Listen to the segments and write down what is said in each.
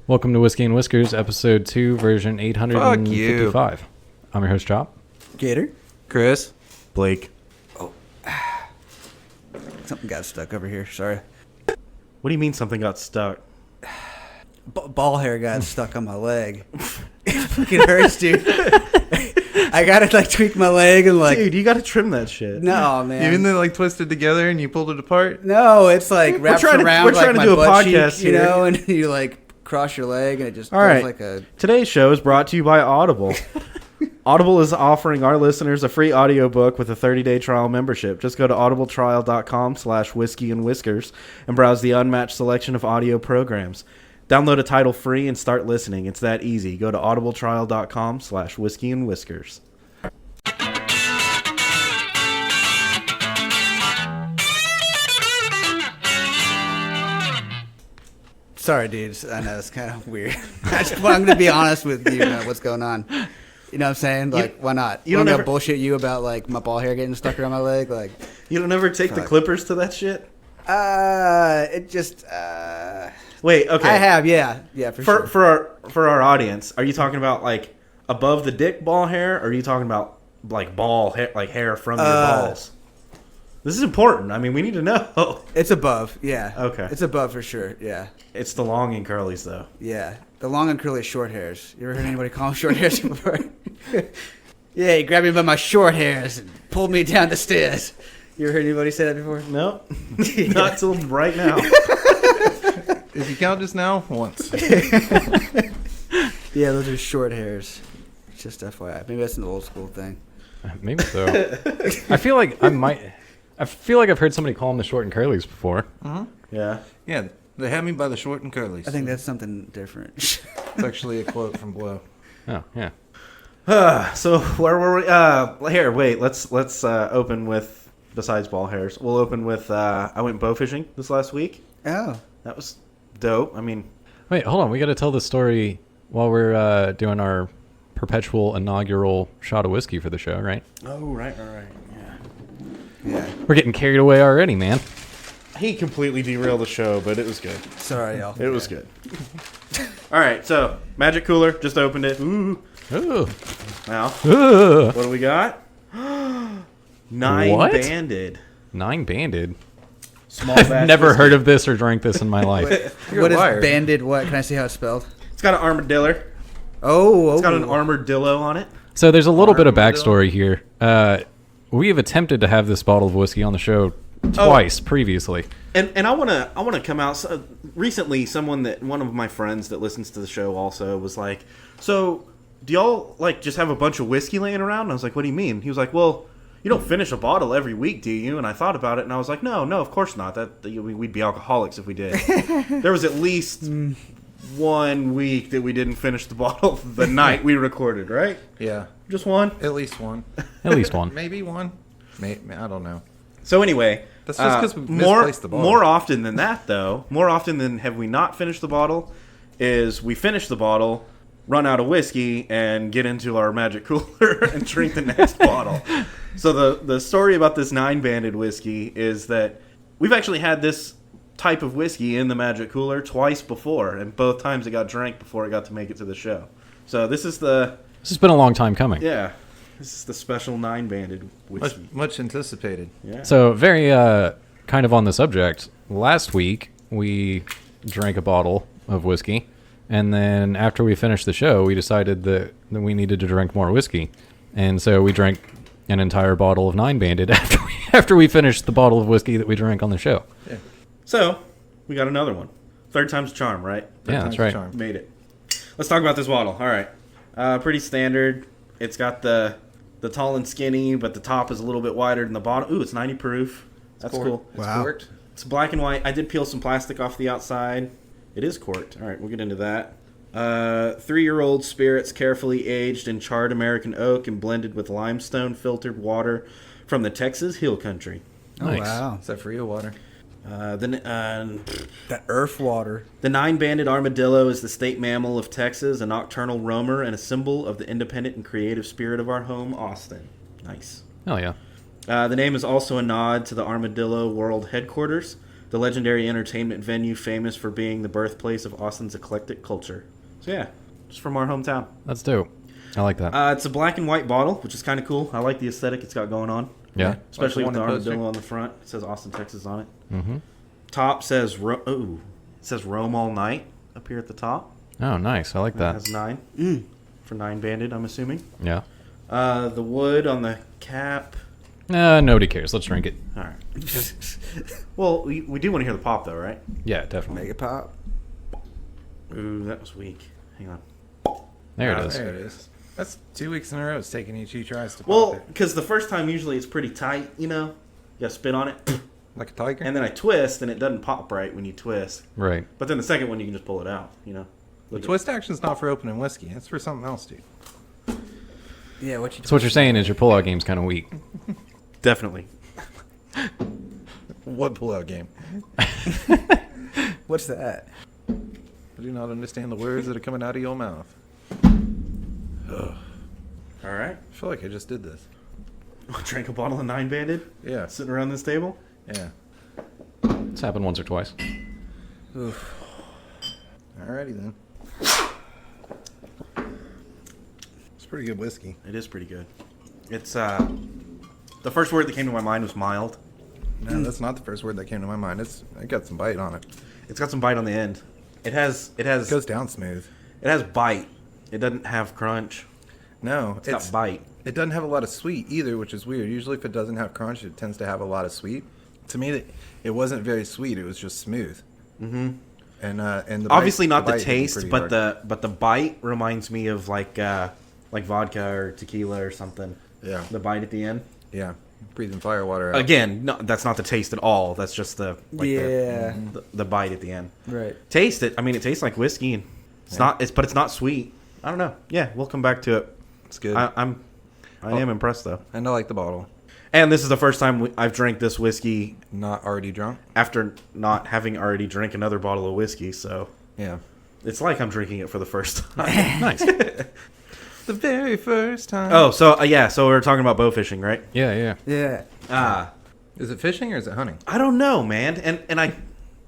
Welcome to Whiskey and Whiskers, episode 2, version 855. I'm your host, Chop. Gator. Chris. Blake. Something got stuck over here. Sorry. What do you mean something got stuck? Ball hair got stuck on my leg. It fucking hurts, dude. I gotta tweak my leg and Dude, you gotta trim that shit. No, man. Even though twisted together and you pulled it apart? No, it's wrapped around we're trying to my do a butt podcast cheek, you here. know, and you cross your leg and it just All goes right. like a... Today's show is brought to you by Audible. Audible is offering our listeners a free audiobook with a 30-day trial membership. Just go to audibletrial.com/whiskeyandwhiskers and browse the unmatched selection of audio programs. Download a title free and start listening. It's that easy. Go to audibletrial.com/whiskeyandwhiskers. Sorry, dude. I know it's kind of weird. I'm going to be honest with you about what's going on. You know what I'm saying? Why not? You I'm don't going to ever- bullshit you about, my ball hair getting stuck around my leg. You don't ever take the Fuck. clippers to that shit? It just... Wait, okay. I have, yeah. Yeah, for sure. For our audience, are you talking about above the dick ball hair, or are you talking about ball hair, hair from your balls? This is important. I mean, we need to know. It's above, yeah. Okay. It's above for sure, yeah. It's the long and curlies, though. Yeah. The long and curly short hairs. You ever heard anybody call them short hairs before? Yeah, he grabbed me by my short hairs and pulled me down the stairs. You ever heard anybody say that before? No, not till right now. If you count just now, once. Yeah, those are short hairs. Just FYI. Maybe that's an old school thing. Maybe so. I feel like I've heard somebody call them the short and curlies before. Yeah. Yeah, they had me by the short and curlies. I think that's something different. It's actually a quote from Blow. Oh, yeah. So where were we? Here, wait. Let's open with, besides ball hairs, we'll open with. I went bow fishing this last week. Oh. That was dope. I mean, Wait, hold on. We got to tell the story while we're doing our perpetual inaugural shot of whiskey for the show, right? oh right. Yeah. We're getting carried away already, man. He completely derailed the show, but it was good. Sorry, y'all. It was good. All right, so magic cooler, just opened it. Ooh. Ooh. Now, Ooh. what do we got? Nine What? banded. 9-banded. Small batch. Never whiskey. heard of this or drank this in my life. What is wired. banded what? Can I see how it's spelled? It's got an armadillo. Oh, It's got an armadillo on it. So there's a little bit of Armadillo? backstory here. We have attempted to have this bottle of whiskey on the show twice previously. And I wanna come out. So, recently, one of my friends that listens to the show also was like, "So, do y'all just have a bunch of whiskey laying around?" And I was like, "What do you mean?" He was like, "Well, you don't finish a bottle every week, do you?" And I thought about it, and I was like, "No, of course not. We'd be alcoholics if we did." There was at least 1 week that we didn't finish the bottle the night we recorded, right? Yeah, Just one. at least one. At least one. Maybe one. I don't know. So anyway, That's just 'cause we more misplaced the bottle. more often than that, though, more often than have we not finished the bottle, is we finish the bottle, run out of whiskey, and get into our magic cooler and drink the next bottle. So the story about this 9-banded whiskey is that we've actually had this type of whiskey in the magic cooler twice before, and both times it got drank before it got to make it to the show. So this is the This has been a long time coming. this is the special 9-banded whiskey. Much anticipated. Yeah. So very kind of on the subject, last week we drank a bottle of whiskey, and then after we finished the show, we decided that we needed to drink more whiskey. And so we drank an entire bottle of 9-banded after we finished the bottle of whiskey that we drank on the show. Yeah. So, we got another one. Third time's a charm, right? Yeah, that's right. Charm. Made it. Let's talk about this bottle. All right. Pretty standard. It's got the tall and skinny, but the top is a little bit wider than the bottom. Ooh, it's 90 proof. That's cool. It's Wow. corked. It's black and white. I did peel some plastic off the outside. It is corked. All right, we'll get into that. 3-year-old spirits carefully aged in charred American oak and blended with limestone filtered water from the Texas Hill Country. Oh, Nice. wow. Is that for you, water? That earth water. The 9-banded armadillo is the state mammal of Texas, a nocturnal roamer, and a symbol of the independent and creative spirit of our home, Austin. Nice. Hell yeah. The name is also a nod to the Armadillo World Headquarters, the legendary entertainment venue famous for being the birthplace of Austin's eclectic culture. So yeah, just from our hometown. That's dope. I like that. It's a black and white bottle, which is kind of cool. I like the aesthetic it's got going on. Yeah. Especially Like with the the one in armadillo on the front. It says Austin, Texas on it. Mm-hmm. Top says, it says Roam All Night up here at the top. Oh, nice. I like That that. has 9. For 9-banded, I'm assuming. Yeah. The wood on the cap. Nobody cares. Let's drink it. All right. Well, we do want to hear the pop, though, right? Yeah, definitely. Make it pop. Ooh, that was weak. Hang on. There it is. There it is. That's 2 weeks in a row. It's taking you 2 tries to pop Well, it. because the first time usually it's pretty tight, you know? You got to spit on it. Like a tiger? And then I twist, and it doesn't pop right when you twist. Right. But then the second one, you can just pull it out, you know? The Look at- twist action's not for opening whiskey. It's for something else, dude. Yeah, what you So what you're saying is your pullout game's kind of weak. Definitely. What pullout game? What's that? I do not understand the words that are coming out of your mouth. All right. I feel like I just did this. Drank a bottle of 9-banded? Yeah. Sitting around this table? Yeah. It's happened once or twice. Oof. Alrighty then. It's pretty good whiskey. It is pretty good. It's, the first word that came to my mind was mild. No, that's not the first word that came to my mind. It got some bite on it. It's got some bite on the end. It has It goes down smooth. it has bite. It doesn't have crunch. No, It's got bite. It doesn't have a lot of sweet either, which is weird. Usually, if it doesn't have crunch, it tends to have a lot of sweet. To me, it wasn't very sweet. It was just smooth. Mm-hmm. And the Obviously not the bite hit me taste, pretty but hard. the bite reminds me of like vodka or tequila or something. Yeah. The bite at the end. Yeah, breathing fire water out. Again, no, that's not the taste at all. That's just the Yeah. the bite at the end. Right. Taste it. I mean, it tastes like whiskey, and but it's not sweet. I don't know. Yeah, we'll come back to it. It's good. I am impressed though. And I like the bottle. And this is the first time I've drank this whiskey Not already drunk. after not having already drank another bottle of whiskey. So Yeah. it's like I'm drinking it for the first time. Nice. The very first time. Oh, so yeah, so we were talking about bow fishing, right? Yeah. Yeah. Is it fishing or is it hunting? I don't know, man. And I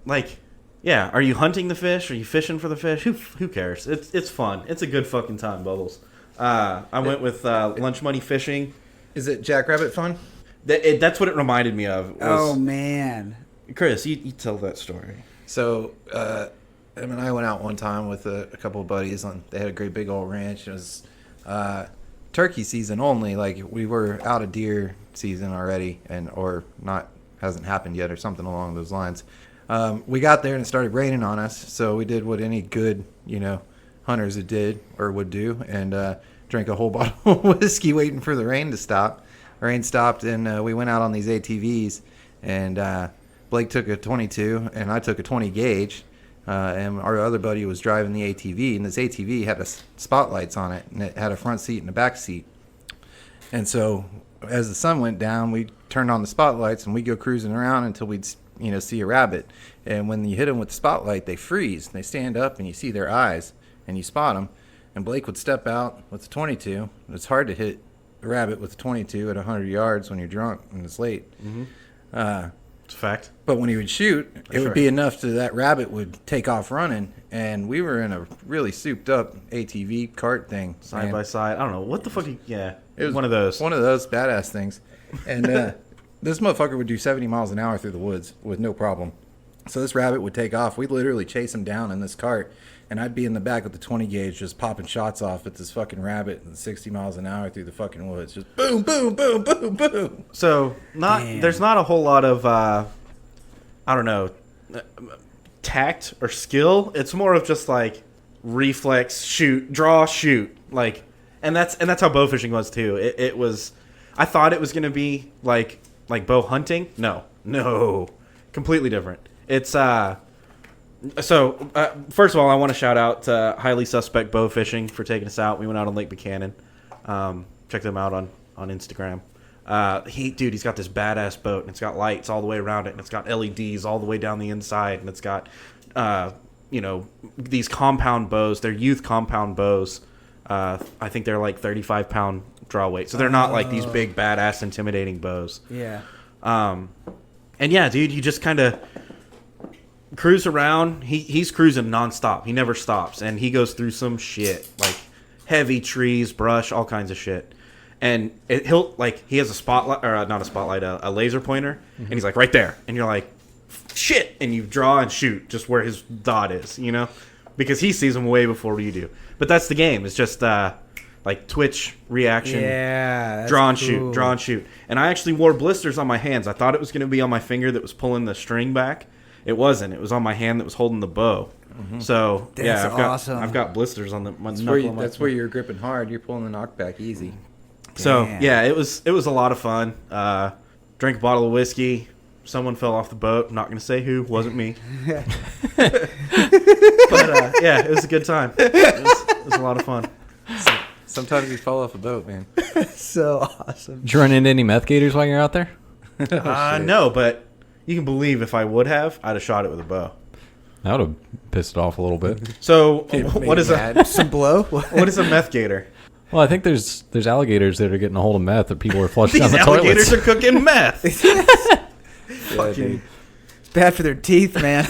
like, yeah. Are you hunting the fish? Are you fishing for the fish? Who cares? It's fun. It's a good fucking time, Bubbles. I went with lunch money fishing. Is it jackrabbit fun? That's what it reminded me of. Oh Was, man. Chris, you tell that story. So, Em and I went out one time with a couple of buddies. They had a great big old ranch. It was turkey season only. Like, we were out of deer season already, or not, hasn't happened yet, or something along those lines. We got there and it started raining on us, so we did what any good, hunters would do, and drank a whole bottle of whiskey waiting for the rain to stop. Rain stopped, and we went out on these ATVs, and Blake took a 22, and I took a 20 gauge, and our other buddy was driving the ATV, and this ATV had spotlights on it, and it had a front seat and a back seat. And so as the sun went down, we turned on the spotlights, and we go cruising around until we'd see a rabbit. And when you hit them with the spotlight, they freeze. They stand up, and you see their eyes, and you spot them. And Blake would step out with the 22. It's hard to hit a rabbit with a 22 at 100 yards when you're drunk and it's late. It's a fact. But when he would shoot, it would be enough to that rabbit would take off running. And we were in a really souped up ATV cart thing. Side by side. I don't know what the fuck. Yeah, It was one of those. One of those badass things. And this motherfucker would do 70 miles an hour through the woods with no problem. So this rabbit would take off. We'd literally chase him down in this cart. And I'd be in the back with the 20 gauge just popping shots off at this fucking rabbit at 60 miles an hour through the fucking woods. Just boom, boom, boom, boom, boom. So Damn. there's not a whole lot of I don't know, tact or skill. It's more of just like reflex, shoot, draw, shoot. Like, and that's how bow fishing was too. It was. I thought it was gonna be like bow hunting. No, completely different. It's So, first of all, I want to shout out to Highly Suspect Bow Fishing for taking us out. We went out on Lake Buchanan. Check them out on Instagram. He's got this badass boat, and it's got lights all the way around it, and it's got LEDs all the way down the inside, and it's got, these compound bows. They're youth compound bows. I think they're like 35-pound draw weight. So they're not like these big, badass, intimidating bows. Yeah. And yeah, dude, you just kind of cruise around. He's cruising nonstop. He never stops, and he goes through some shit like heavy trees, brush, all kinds of shit. And he has a spotlight, or not a spotlight, a laser pointer, and he's like right there, and you're like, shit, and you draw and shoot just where his dot is, you know, because he sees them way before you do. But that's the game. It's just like Twitch reaction. Yeah, that's draw and cool. shoot, draw and shoot. And I actually wore blisters on my hands. I thought it was going to be on my finger that was pulling the string back. It wasn't. It was on my hand that was holding the bow. So That's awesome. I've got blisters on my That's knuckle. that's where you're gripping hard. You're pulling the knockback easy. So Damn. yeah, it was a lot of fun. Drank a bottle of whiskey. Someone fell off the boat. I'm not going to say who. Wasn't me. But yeah, it was a good time. It was a lot of fun. Sometimes you fall off a boat, man. So awesome. Did you run into any meth gators while you're out there? No, but you can believe if I would have, I'd have shot it with a bow. That would have pissed it off a little bit. So It made what me is a mad. Some blow? what is a meth gator? Well, I think there's alligators that are getting a hold of meth that people are flushing These down the alligators toilets. are cooking meth. Yeah, dude. Bad for their teeth, man.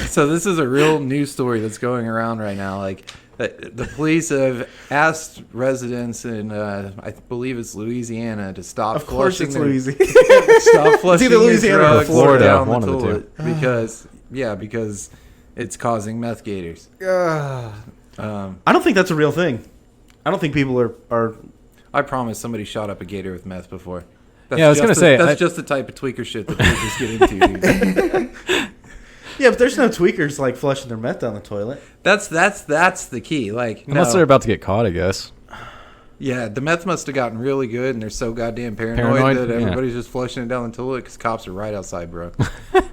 So this is a real news story that's going around right now. Like the police have asked residents in, I believe it's Louisiana, to stop Of course, flushing it's their, Louisiana. stop flushing either their Louisiana or drugs Florida, down one the of the toilet because it's causing meth gators. Ugh. I don't think that's a real thing. I don't think people are. I promise somebody shot up a gator with meth before. That's Yeah, I was just gonna the- say, that's I- just the type of tweaker shit that tweakers get into. Dude. Yeah, but there's no tweakers like flushing their meth down the toilet. That's the key. Like, Unless no. they're about to get caught, I guess. Yeah, the meth must have gotten really good, and they're so goddamn paranoid, Paranoid? that Yeah. everybody's just flushing it down the toilet because cops are right outside, bro.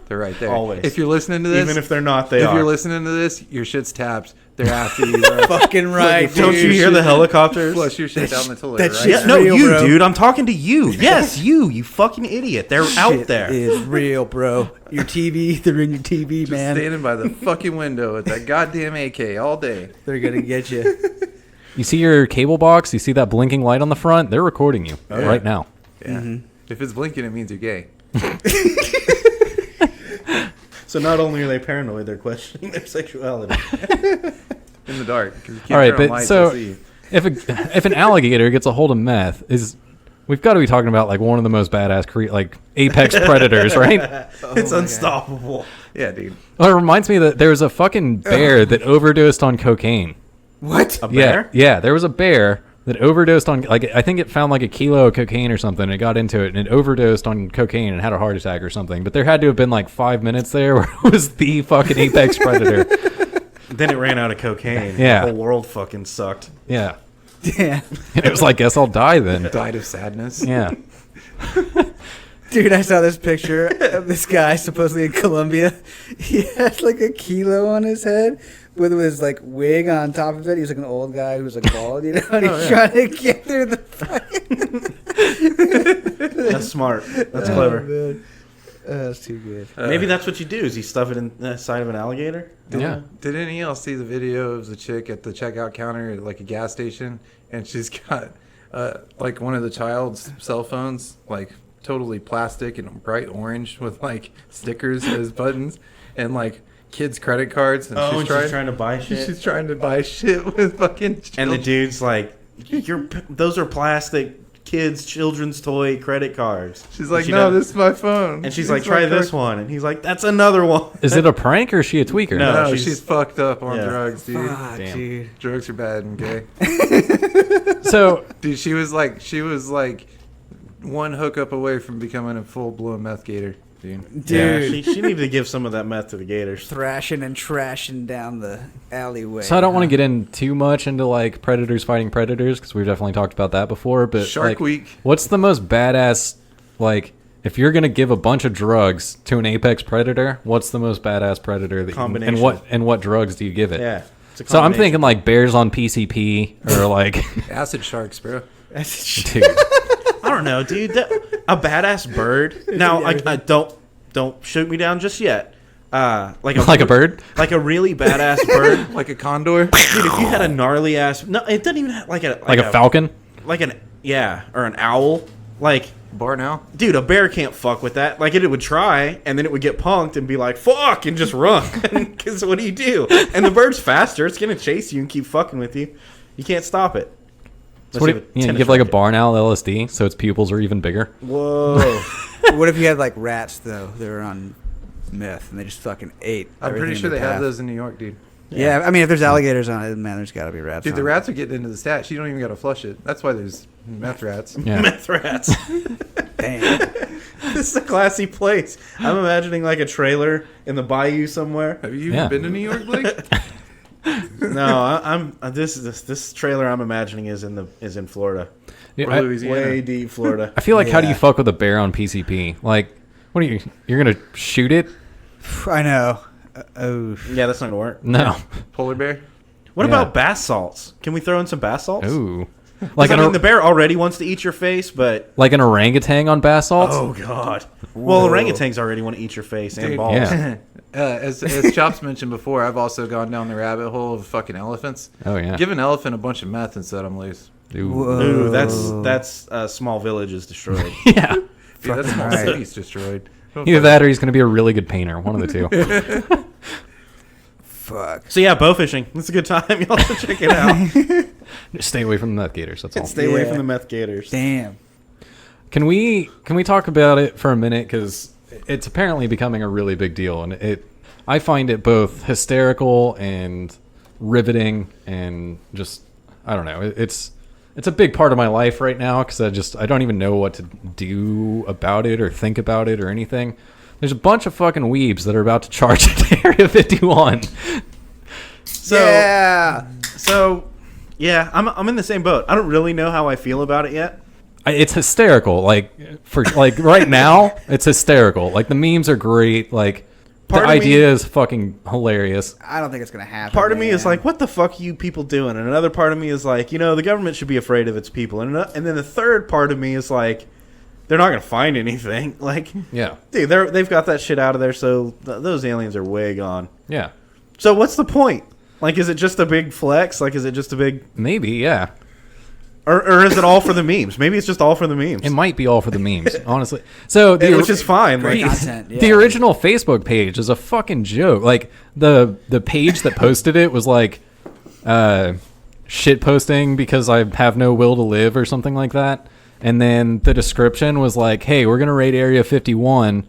They're right there. Always. If you're listening to this, Even if they're not, they if are. you're listening to this, your shit's tapped. They're after you, bro. Fucking right, Don't dude. you hear the helicopters? Flush your shit down the toilet, that right? shit- Yeah, no, real, you, bro. dude. I'm talking to you. Yes, you fucking idiot. They're out Shit there. is real, bro. Your TV, they're in your TV, Just man. standing by the fucking window with that goddamn AK all day. They're gonna get you. You see your cable box? You see that blinking light on the front? They're recording you yeah. right now. Yeah. If it's blinking, it means you're gay. So not only are they paranoid, they're questioning their sexuality. In the dark. 'Cause you can't All right, turn on but lights so to see. if an alligator gets a hold of meth, we've got to be talking about like one of the most badass like apex predators, right? It's unstoppable. Yeah, dude. Well, it reminds me that there was a fucking bear that overdosed on cocaine. What? A bear? Yeah, there was a bear that overdosed on, like, I think it found like a kilo of cocaine or something. It got into it and it overdosed on cocaine and had a heart attack or something. But there had to have been like 5 minutes there where it was the fucking apex predator. Then it ran out of cocaine. Yeah. The whole world fucking sucked. Yeah. Damn. And it was like, guess I'll die then. Died of sadness. Yeah. Dude, I saw this picture of this guy supposedly in Colombia. He had like a kilo on his head with his like wig on top of it. He was like an old guy who was like bald, you know, and he's trying to get through the fucking. That's smart. That's clever. Man. That's too good. Maybe that's what you do is you stuff it in the side of an alligator. Yeah. Did any of y'all see the video of the chick at the checkout counter at like a gas station, and she's got like one of the child's cell phones, like totally plastic and bright orange with like stickers as buttons, and like kids' credit cards, and Oh, and she's trying to buy shit. she's trying to buy shit with fucking And the children. dude's like, those are plastic kids' children's toy credit cards. She's like, she no, doesn't- this is my phone. And she's It's like, my try this card." one. And he's like, that's another one. Is it a prank or is she a tweaker? No. No, she's- she's fucked up on Yeah. drugs, dude. Fuck, Damn. dude. Drugs are bad and gay. So, Dude, she was like one hookup away from becoming a full blown meth gator, dude. Yeah, Dude. she needed to give some of that meth to the gators. Thrashing and trashing down the alleyway. so I don't want to get in too much into like predators fighting predators because we've definitely talked about that before. But Shark like, Week. what's the most badass, like, if you're gonna give a bunch of drugs to an apex predator, what's the most badass predator that Combination. and what drugs do you give it? Yeah. It's a So I'm combination. thinking like bears on PCP or like, Acid sharks, bro. dude, I don't know, dude. A badass bird. Now, I don't shoot me down just yet. Like a bird. like a really badass bird. Like a condor. Dude, if you had a gnarly ass, no, it doesn't even have like Like a falcon. like an or an owl. Like, Bar now? dude, a bear can't fuck with that. Like, it would try, and then it would get punked and be like, fuck, and just run. Because what do? And the bird's faster. It's going to chase you and keep fucking with you. You can't stop it. So what if, you give like a barn owl LSD so its pupils are even bigger? Whoa. What if you had like rats though? They were on meth and they just fucking ate. I'm pretty everything sure in they their have path. those in New York, dude. Yeah, I mean, if there's alligators on it, man, there's got to be rats. Dude, on the it. rats are getting into the stats. You don't even got to flush it. That's why there's meth rats. Yeah. Meth rats. Damn. This is a classy place. I'm imagining like a trailer in the bayou somewhere. Have you Yeah. been to New York, Blake? No, I'm this trailer I'm imagining is in Florida. Yeah, Or I, Louisiana? Way deep Florida. I feel like how do you Yeah. fuck with a bear on PCP? Like, what are you're gonna shoot it? I know. Oh. Yeah, that's not gonna work. No. Polar bear? What Yeah. about bass salts? Can we throw in some bass salts? Ooh. 'Cause, Like I an mean, the bear already wants to eat your face, but like an orangutan on bath salts? oh god. Well, Whoa. orangutans already want to eat your face and Dude. balls. Yeah. As Chops mentioned before, I've also gone down the rabbit hole of fucking elephants. Oh yeah. Give an elephant a bunch of meth and set them loose. Ooh. Whoa. Ooh, that's small villages destroyed. Yeah. Dude, that's small right. cities destroyed. Don't Either fuck- that or he's gonna be a really good painter. One of the two. Fuck. So yeah, bow fishing. It's a good time. Y'all should check it out. Just stay away from the meth gators. That's all. Stay away Yeah. from the meth gators. Damn. Can we talk about it for a minute? Because it's apparently becoming a really big deal, and I find it both hysterical and riveting, and just I don't know. It's a big part of my life right now because I don't even know what to do about it or think about it or anything. There's a bunch of fucking weebs that are about to charge at Area 51. So yeah. so yeah, I'm in the same boat. I don't really know how I feel about it yet. It's hysterical. Like right now, it's hysterical. Like the memes are great. Like Part the of me- idea is fucking hilarious. I don't think it's gonna happen. Part of me is man. like, what the fuck are you people doing? And another part of me is like, the government should be afraid of its people. And then the third part of me is like, they're not gonna find anything. Like, Yeah, dude, they've got that shit out of there, so those aliens are way gone. yeah, So what's the point? Like, is it just a big flex? Like, is it just a big, maybe. Yeah, or is it all for the memes? Maybe it's just all for the memes. it might be all for the memes, honestly. So Which is fine. great Like, content. Yeah. the original Facebook page is a fucking joke. Like the page that posted it was like shit posting because I have no will to live or something like that. And then the description was like, "Hey, we're gonna raid Area 51.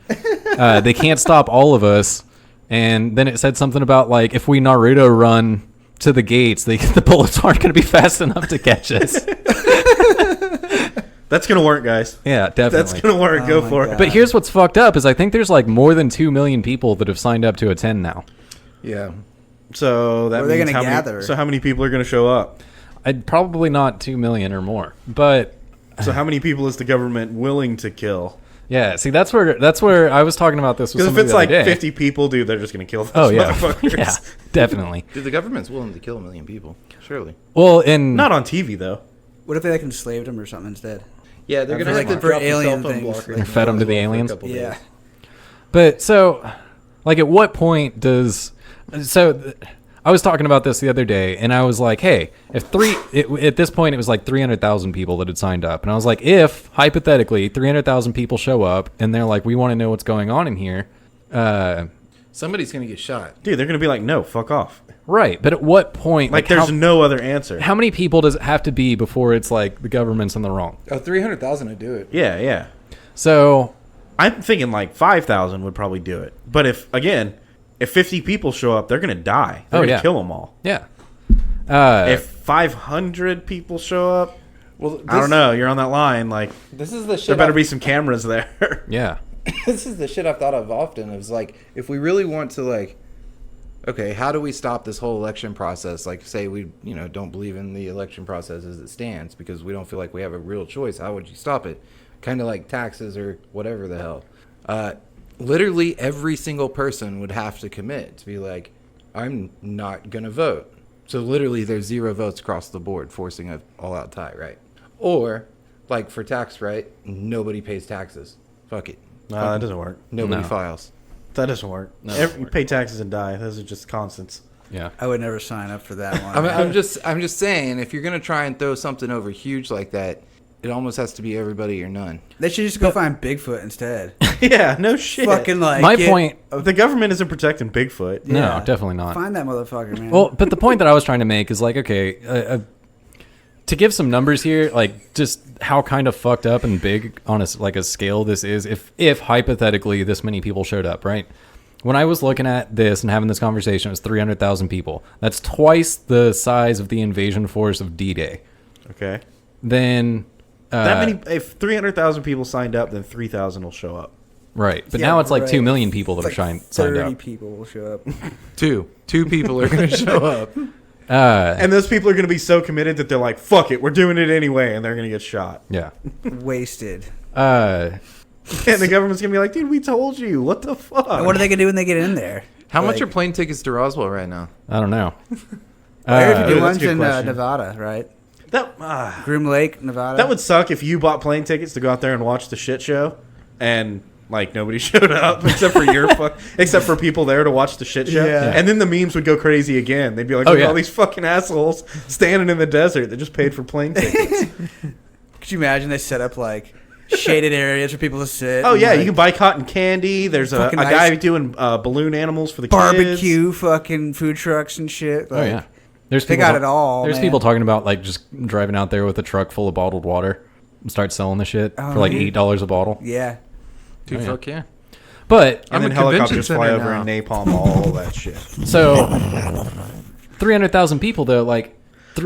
They can't stop all of us." And then it said something about like if we Naruto run to the gates, the bullets aren't gonna be fast enough to catch us. that's gonna work, guys. Yeah, definitely. That's gonna work. Oh Go my for God. it. But here's what's fucked up is I think there's like more than 2 million people that have signed up to attend now. Yeah. So that Where are they means gonna how gather? many? So how many people are gonna show up? I'd probably not 2 million or more, but So how many people is the government willing to kill? yeah. See, that's where I was talking about this with Because if somebody it's the like other day. 50 people, dude, they're just gonna kill those Oh yeah, motherfuckers. yeah, definitely. Dude, the government's willing to kill 1 million people. Surely. Well, in Not on TV though. What if they like enslaved them or something instead? Yeah, they're I gonna feel have like to for drop the alien cell phone things, blocker like- and fed 'em to the for a aliens? couple Yeah. days. but so like at what point does I was talking about this the other day, and I was like, hey, at this point it was like 300,000 people that had signed up, and I was like, if hypothetically 300,000 people show up and they're like, we want to know what's going on in here, Somebody's gonna get shot. Dude, they're gonna be like, no, fuck off. right? But at what point, Like, there's no other answer. how many people does it have to be before it's like the government's in the wrong? Oh, 300,000 would do it. Yeah, yeah. So I'm thinking like 5,000 would probably do it. But if 50 people show up, they're gonna die. They're Oh, gonna yeah. kill them all. yeah, If 500 people show up, Well, I don't know. You're on that line. Like, This is the shit. there better be some cameras there. yeah. This is the shit I've thought of often. It's like, if we really want to, like, okay, how do we stop this whole election process? Like, say we, don't believe in the election process as it stands because we don't feel like we have a real choice. How would you stop it? Kind of like taxes or whatever the hell. Literally every single person would have to commit to be like, I'm not going to vote. So literally there's 0 votes across the board, forcing an all-out tie, right? Or, like, for tax, right? Nobody pays taxes. Fuck it. No, that doesn't work. Nobody No. files. That doesn't work. No, it doesn't You work. pay taxes and die. Those are just constants. Yeah. I would never sign up for that one. I'm just saying, if you're gonna try and throw something over huge like that, it almost has to be everybody or none. They should just go find Bigfoot instead. Yeah, no shit. Fucking like My point. The government isn't protecting Bigfoot. No, Yeah. definitely not. Find that motherfucker, man. Well, but the point that I was trying to make is like, okay, to give some numbers here, like just how kind of fucked up and big on a scale this is, if hypothetically this many people showed up, right? When I was looking at this and having this conversation, it was 300,000 people. That's twice the size of the invasion force of D-Day. Okay. Then That many, if 300,000 people signed up, then 3,000 will show up. right, but Yeah, now it's like right. 2 million people that It's are like signed 30 up. people will show up. Two people are going to show up. And those people are going to be so committed that they're like, fuck it, we're doing it anyway, and they're going to get shot. Yeah. Wasted. And the government's going to be like, dude, we told you. What the fuck? And what are they gonna do when they get in there? How much Like- are plane tickets to Roswell right now? I don't know. I heard you do that's a ones good in question. Nevada, right? That, Groom Lake, Nevada. that would suck if you bought plane tickets to go out there and watch the shit show, and like nobody showed up except for except for people there to watch the shit show. Yeah. And then the memes would go crazy again. They'd be like, Oh, look at yeah. all these fucking assholes standing in the desert that just paid for plane tickets. Could you imagine they set up like shaded areas for people to sit? Oh and, yeah, like, you can buy cotton candy. There's a Fucking guy ice- doing balloon animals for the kids. barbecue, fucking food trucks and shit. Oh Like, yeah. There's They people got it all. There's man. people talking about like just driving out there with a truck full of bottled water and start selling the shit Oh, for like dude. $8 a bottle. Yeah. Dude, Oh, yeah. fuck yeah. But And I'm then a helicopters convention fly center over now. and napalm all that shit. so 300,000 people though, like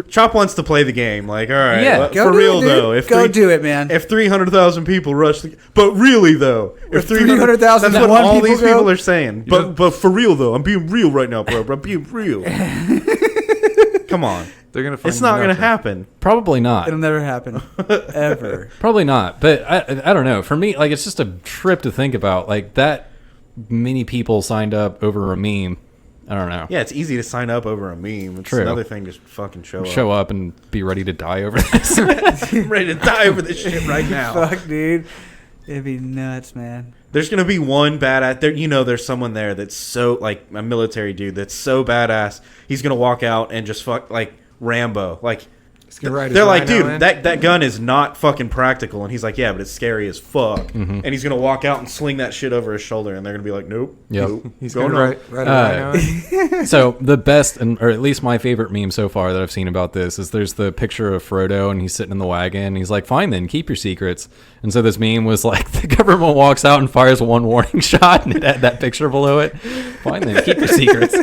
Chop wants to play the game. Like, all right, Yeah. let- Go for do real it, dude. though. If Go do it, man. If 300,000 people rush, but really though, if 300,000 that's what one all people these go? people are saying. But for real though, I'm being real right now, bro. I'm being real. Come on, They're going to find it's not gonna nothing. happen. probably not. It'll never happen. Ever. Probably not. But I don't know. For me, like it's just a trip to think about. Like that many people signed up over a meme. I don't know. Yeah, it's easy to sign up over a meme. It's True. another thing to fucking show up. Show up and be ready to die over this. I'm ready to die over this shit right now. Fuck, dude. It'd be nuts, man. There's gonna be one badass there. You know, there's someone there that's so like a military dude that's so badass. He's gonna walk out and just fuck like Rambo. Like He's gonna ride his they're like, rhino dude, in. that gun is not fucking practical. And he's like, yeah, but it's scary as fuck. And he's gonna walk out and sling that shit over his shoulder, and they're gonna be like, nope, Yep. nope. He's going going on. to ride a rhino in. So the best, or at least my favorite meme so far that I've seen about this is there's the picture of Frodo and he's sitting in the wagon. And he's like, "Fine then, keep your secrets." And so this meme was like, the government walks out and fires one warning shot, and it had that picture below it. Fine then, keep your secrets.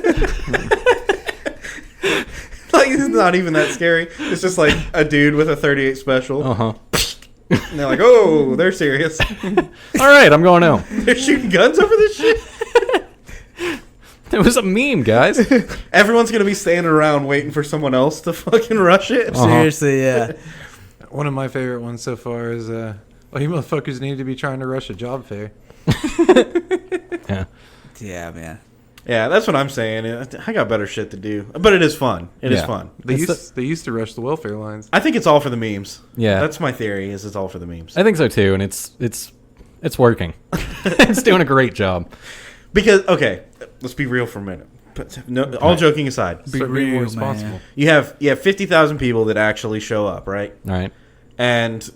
Like it's not even that scary. It's just like a dude with a 38 special, Uh huh. and they're like, oh, they're serious. All right, I'm going home. They're shooting guns over this shit. It was a meme, guys. Everyone's gonna be standing around waiting for someone else to fucking rush it. Uh-huh. Seriously, yeah. One of my favorite ones so far is, well, you motherfuckers need to be trying to rush a job fair. Yeah. Yeah, man. Yeah, that's what I'm saying. I got better shit to do, but it is fun. It is Yeah. fun. They It's used to rush the welfare lines. I think it's all for the memes. Yeah. That's my theory. Is it's all for the memes. I think so too, and it's working. It's doing a great job. Because okay, let's be real for a minute. But no, all joking aside, Be Start being more real, responsible. man. you have 50,000 people that actually show up, right? All right. And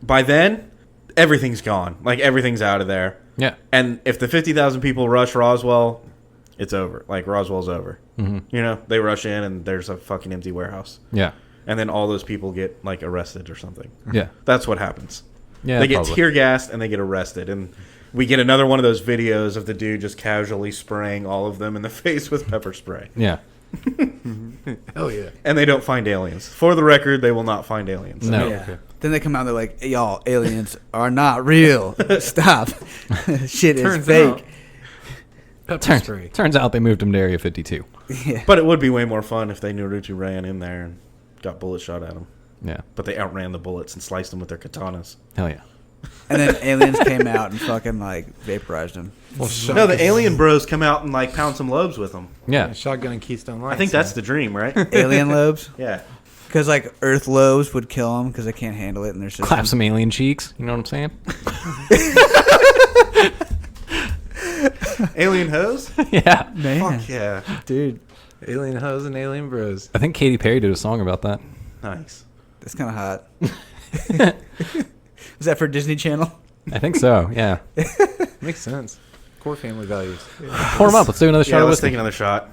by then, everything's gone. Like everything's out of there. Yeah. And if the 50,000 people rush Roswell, it's over. Like Roswell's over. Mm-hmm. You know, they rush in and there's a fucking empty warehouse, Yeah. and then all those people get like arrested or something. Yeah. That's what happens. Yeah. They get probably. tear gassed and they get arrested, and we get another one of those videos of the dude just casually spraying all of them in the face with pepper spray. Yeah. Hell yeah. And they don't find aliens. For the record, they will not find aliens. No. Yeah. okay. Then they come out and they're like, y'all, aliens are not real. Stop. Shit is Turns fake. out, pepper spray. Turns out they moved him to Area 52. Yeah. But it would be way more fun if they Naruto ran in there and got bullet shot at them. Yeah. But they outran the bullets and sliced them with their katanas. Hell yeah. And then aliens came out and fucking like vaporized them. Well, No, the alien bros come out and like pound some lobes with them. Yeah. Shotgun and Keystone Lights. I think that's the dream, right? Alien lobes? Yeah. Because like Earth lobes would kill them because they can't handle it in their system. Clap some alien cheeks. You know what I'm saying? Alien hose? Yeah. Man, Fuck yeah. dude, Alien Hoes and Alien Bros. I think Katy Perry did a song about that. Nice. that's kind of hot. Is that for Disney Channel? I think so. Yeah. Makes sense. Core family values. Pour them up. Let's do another shot Yeah, of let's whiskey. take another shot.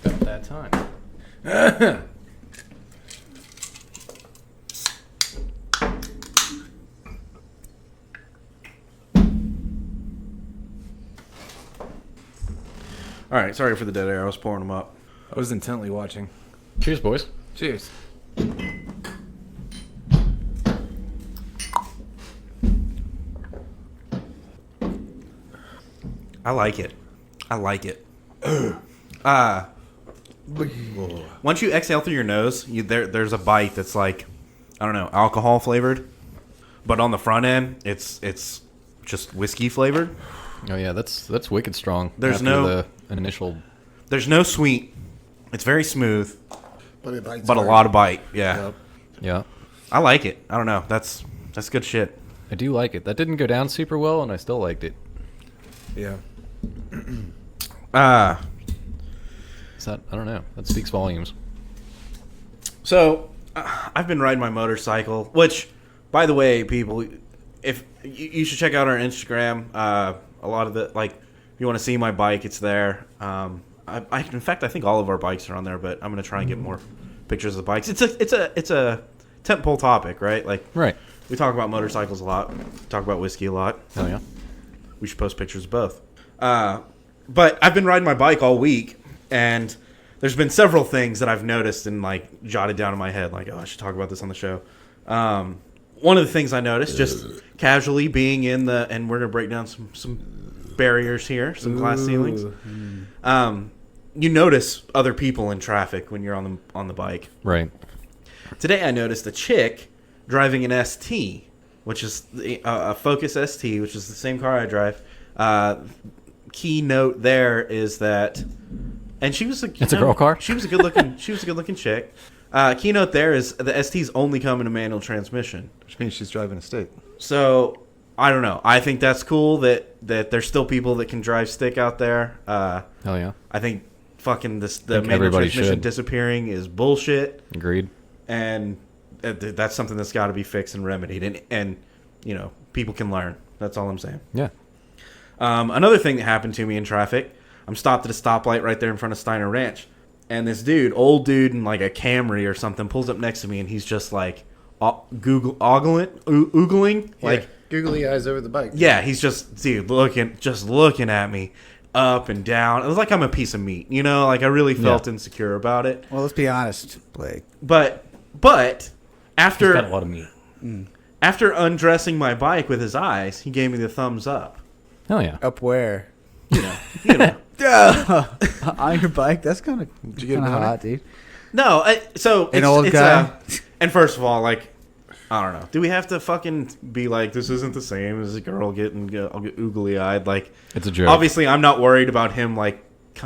About that time. All right, sorry for the dead air. I was pouring them up. I was intently watching. Cheers, boys. Cheers. I like it. I like it. Once you exhale through your nose, there's a bite that's like, I don't know, alcohol flavored, but on the front end, it's just whiskey flavored. Oh yeah, that's wicked strong. There's after no- the initial. There's no sweet. It's very smooth, But it bites but a lot of bite. Yeah, Yep. Yeah, I like it. I don't know. That's good shit. I do like it. That didn't go down super well, and I still liked it. Yeah. Is that? I don't know. That speaks volumes. So, I've been riding my motorcycle, which, by the way, people, if you should check out our Instagram. A lot of the, like, if you want to see my bike, it's there. In fact, I think all of our bikes are on there, but I'm gonna try and get more pictures of the bikes. It's a tentpole topic, right? Like, Right. we talk about motorcycles a lot, talk about whiskey a lot. Oh yeah. We should post pictures of both. But I've been riding my bike all week, and there's been several things that I've noticed and like jotted down in my head, like, oh, I should talk about this on the show. One of the things I noticed, just casually being in the, and we're gonna break down some barriers here, some glass ceilings. You notice other people in traffic when you're on the bike. Right. Today I noticed a chick driving an ST, which is a Focus ST, which is the same car I drive. Keynote there is that, and she was It's a girl car? She was a good looking chick. Keynote there is the STs only come in a manual transmission. Which means she's driving a stick. So I don't know. I think that's cool that there's still people that can drive stick out there. Hell yeah. I think fucking the think manual everybody transmission should. disappearing is bullshit. Agreed. And that's something that's got to be fixed and remedied, and you know, people can learn. That's all I'm saying. Yeah. Another thing that happened to me in traffic, I'm stopped at a stoplight right there in front of Steiner Ranch, and this old dude in like a Camry or something, pulls up next to me, and he's just like oogling, like, googly eyes over the bike. yeah, he's just looking at me up and down. It was like I'm a piece of meat, you know, like I really felt insecure about it. Well, let's be honest, Blake. But after Got a lot of meat. after undressing my bike with his eyes, he gave me the thumbs up. Hell yeah. Up where? You know. On your bike? That's kind of you get hot, dude. No, so An old guy? And first of all, like, I don't know. Do we have to fucking be like, this isn't the same as a girl getting oogly eyed? Like, It's a joke. obviously, I'm not worried about him like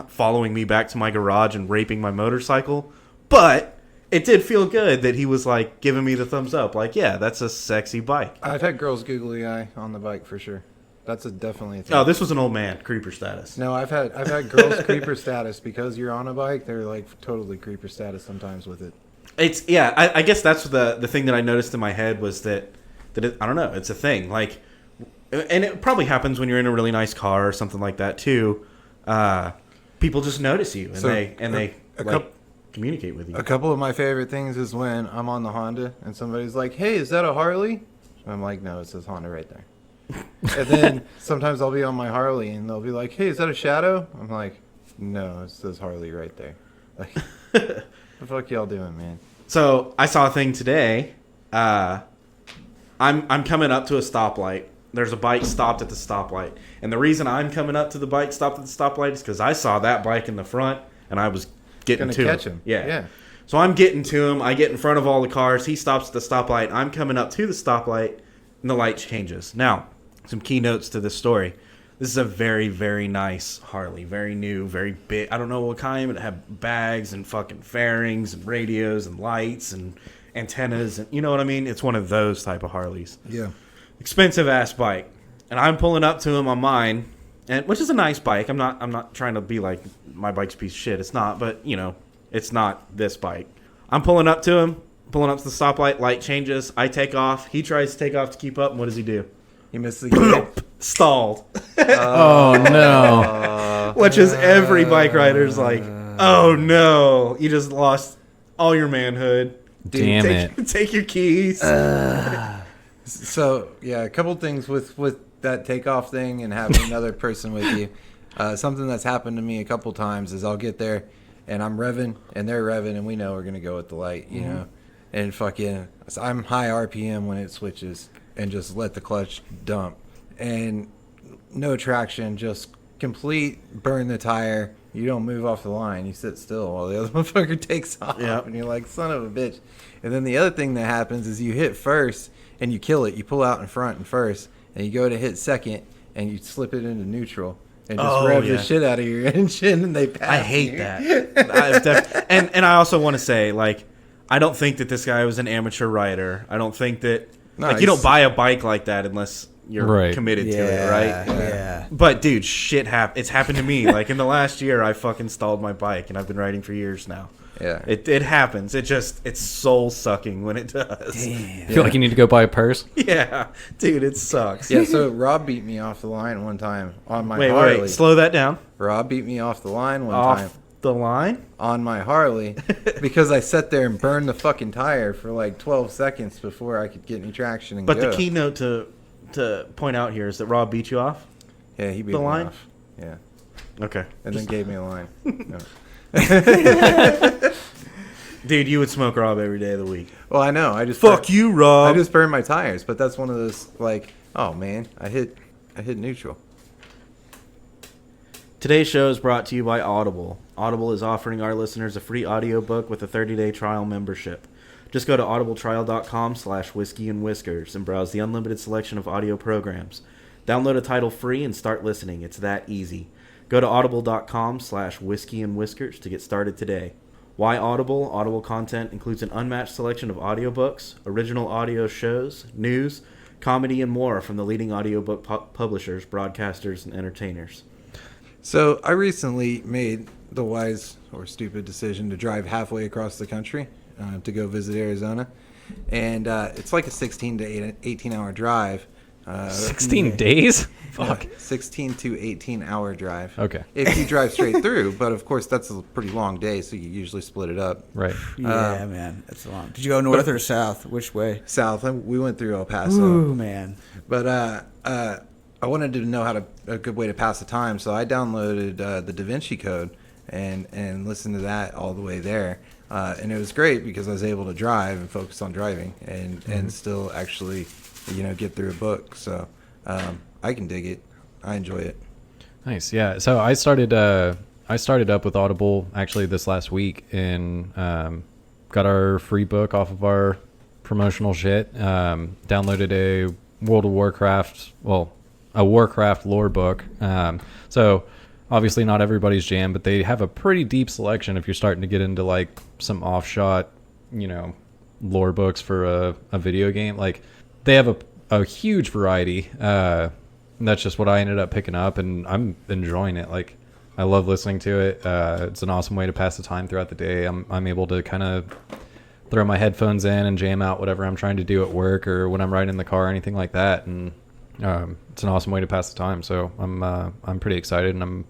following me back to my garage and raping my motorcycle, but it did feel good that he was like giving me the thumbs up. Like, yeah, that's a sexy bike. I've had girls googly eye on the bike for sure. That's definitely a thing. Oh, this was an old man, creeper status. No, I've had girls creeper status because you're on a bike. They're like totally creeper status sometimes with it. It's I guess that's the thing that I noticed in my head was that I don't know, it's a thing, like, and it probably happens when you're in a really nice car or something like that too. People just notice you and So, they communicate with you. A couple of my favorite things is when I'm on the Honda and somebody's like, "Hey, is that a Harley?" I'm like, "No, it says Honda right there." And then sometimes I'll be on my Harley and they'll be like, "Hey, is that a Shadow?" I'm like, "No, it says Harley right there." Like, what the fuck y'all doing, man? So I saw a thing today. I'm coming up to a stoplight. There's a bike stopped at the stoplight, and the reason I'm coming up to the bike stopped at the stoplight is because I saw that bike in the front and I was getting Gonna to catch him. Yeah. So I'm getting to him. I get in front of all the cars. He stops at the stoplight. I'm coming up to the stoplight, and the light changes. Now, some key notes to this story. This is a very, very nice Harley. Very new, very big. I don't know what kind, but it had bags and fucking fairings and radios and lights and antennas. And you know what I mean? It's one of those type of Harleys. Yeah. Expensive ass bike. And I'm pulling up to him on mine, and which is a nice bike. I'm not trying to be like my bike's a piece of shit. It's not, but you know, It's not this bike. I'm pulling up to him, pulling up to the stoplight, light changes, I take off. He tries to take off to keep up, and what does he do? He missed the gate. Stalled. Oh, no. Which is every bike rider's like, oh no, you just lost all your manhood. Dude, Damn it. Take your keys. So, yeah, a couple things with that takeoff thing and having another person with you. Something that's happened to me a couple times is I'll get there and I'm revving and they're revving and we know we're going to go at the light, you know. And fucking, I'm high RPM when it switches and just let the clutch dump. And no traction, just complete burn the tire. You don't move off the line. You sit still while the other motherfucker takes off. Yep. And you're like, son of a bitch. And then the other thing that happens is you hit first and you kill it. You pull out in front and first. And you go to hit second and you slip it into neutral. And just rev the shit out of your engine and they pass. I hate that. And I also want to say, like, I don't think that this guy was an amateur rider. I don't think that... No, like, you don't buy a bike like that unless you're committed to it, right? Yeah. But, dude, shit it's happened to me. Like, in the last year, I fucking stalled my bike, and I've been riding for years now. Yeah. It happens. It's soul-sucking when it does. Damn. Feel like you need to go buy a purse? Yeah. Dude, it sucks. Yeah, so Rob beat me off the line one time on my Harley. Wait. Slow that down. Rob beat me off the line one time Off the line? on my Harley because I sat there and burned the fucking tire for like 12 seconds before I could get any traction and But go. the keynote to point out here is that Rob beat you off? Yeah, he beat the me line? off. Yeah. Okay. And then gave me a line. No. Dude, you would smoke Rob every day of the week. Well, I know. I just Fuck you, Rob. I just burned my tires, but that's one of those like, oh man, I hit neutral. Today's show is brought to you by Audible. Audible is offering our listeners a free audiobook with a 30-day trial membership. Just go to audibletrial.com/whiskeyandwhiskers and browse the unlimited selection of audio programs. Download a title free and start listening. It's that easy. Go to audible.com/whiskeyandwhiskers to get started today. Why Audible? Audible content includes an unmatched selection of audiobooks, original audio shows, news, comedy, and more from the leading audiobook publishers, broadcasters, and entertainers. So I recently made the wise or stupid decision to drive halfway across the country to go visit Arizona, and it's like a 16 to 18 hour drive. 16 days? Fuck. 16 to 18 hour drive. Okay. If you drive straight through, but of course that's a pretty long day, so you usually split it up. Right. Yeah, man. That's long. Did you go north or south? Which way? South, we went through El Paso. Ooh, man. But I wanted to know a good way to pass the time, so I downloaded the Da Vinci Code and listened to that all the way there. And it was great because I was able to drive and focus on driving and still actually, get through a book. So I can dig it. I enjoy it. Nice. Yeah. So I started up with Audible actually this last week and got our free book off of our promotional shit. Downloaded a World of Warcraft, a Warcraft lore book. So obviously not everybody's jam, but they have a pretty deep selection if you're starting to get into like some offshot, lore books for a video game. Like they have a huge variety. And that's just what I ended up picking up, and I'm enjoying it. Like I love listening to it. It's an awesome way to pass the time throughout the day. I'm able to kind of throw my headphones in and jam out whatever I'm trying to do at work or when I'm riding in the car or anything like that. And it's an awesome way to pass the time. So I'm pretty excited, and I'm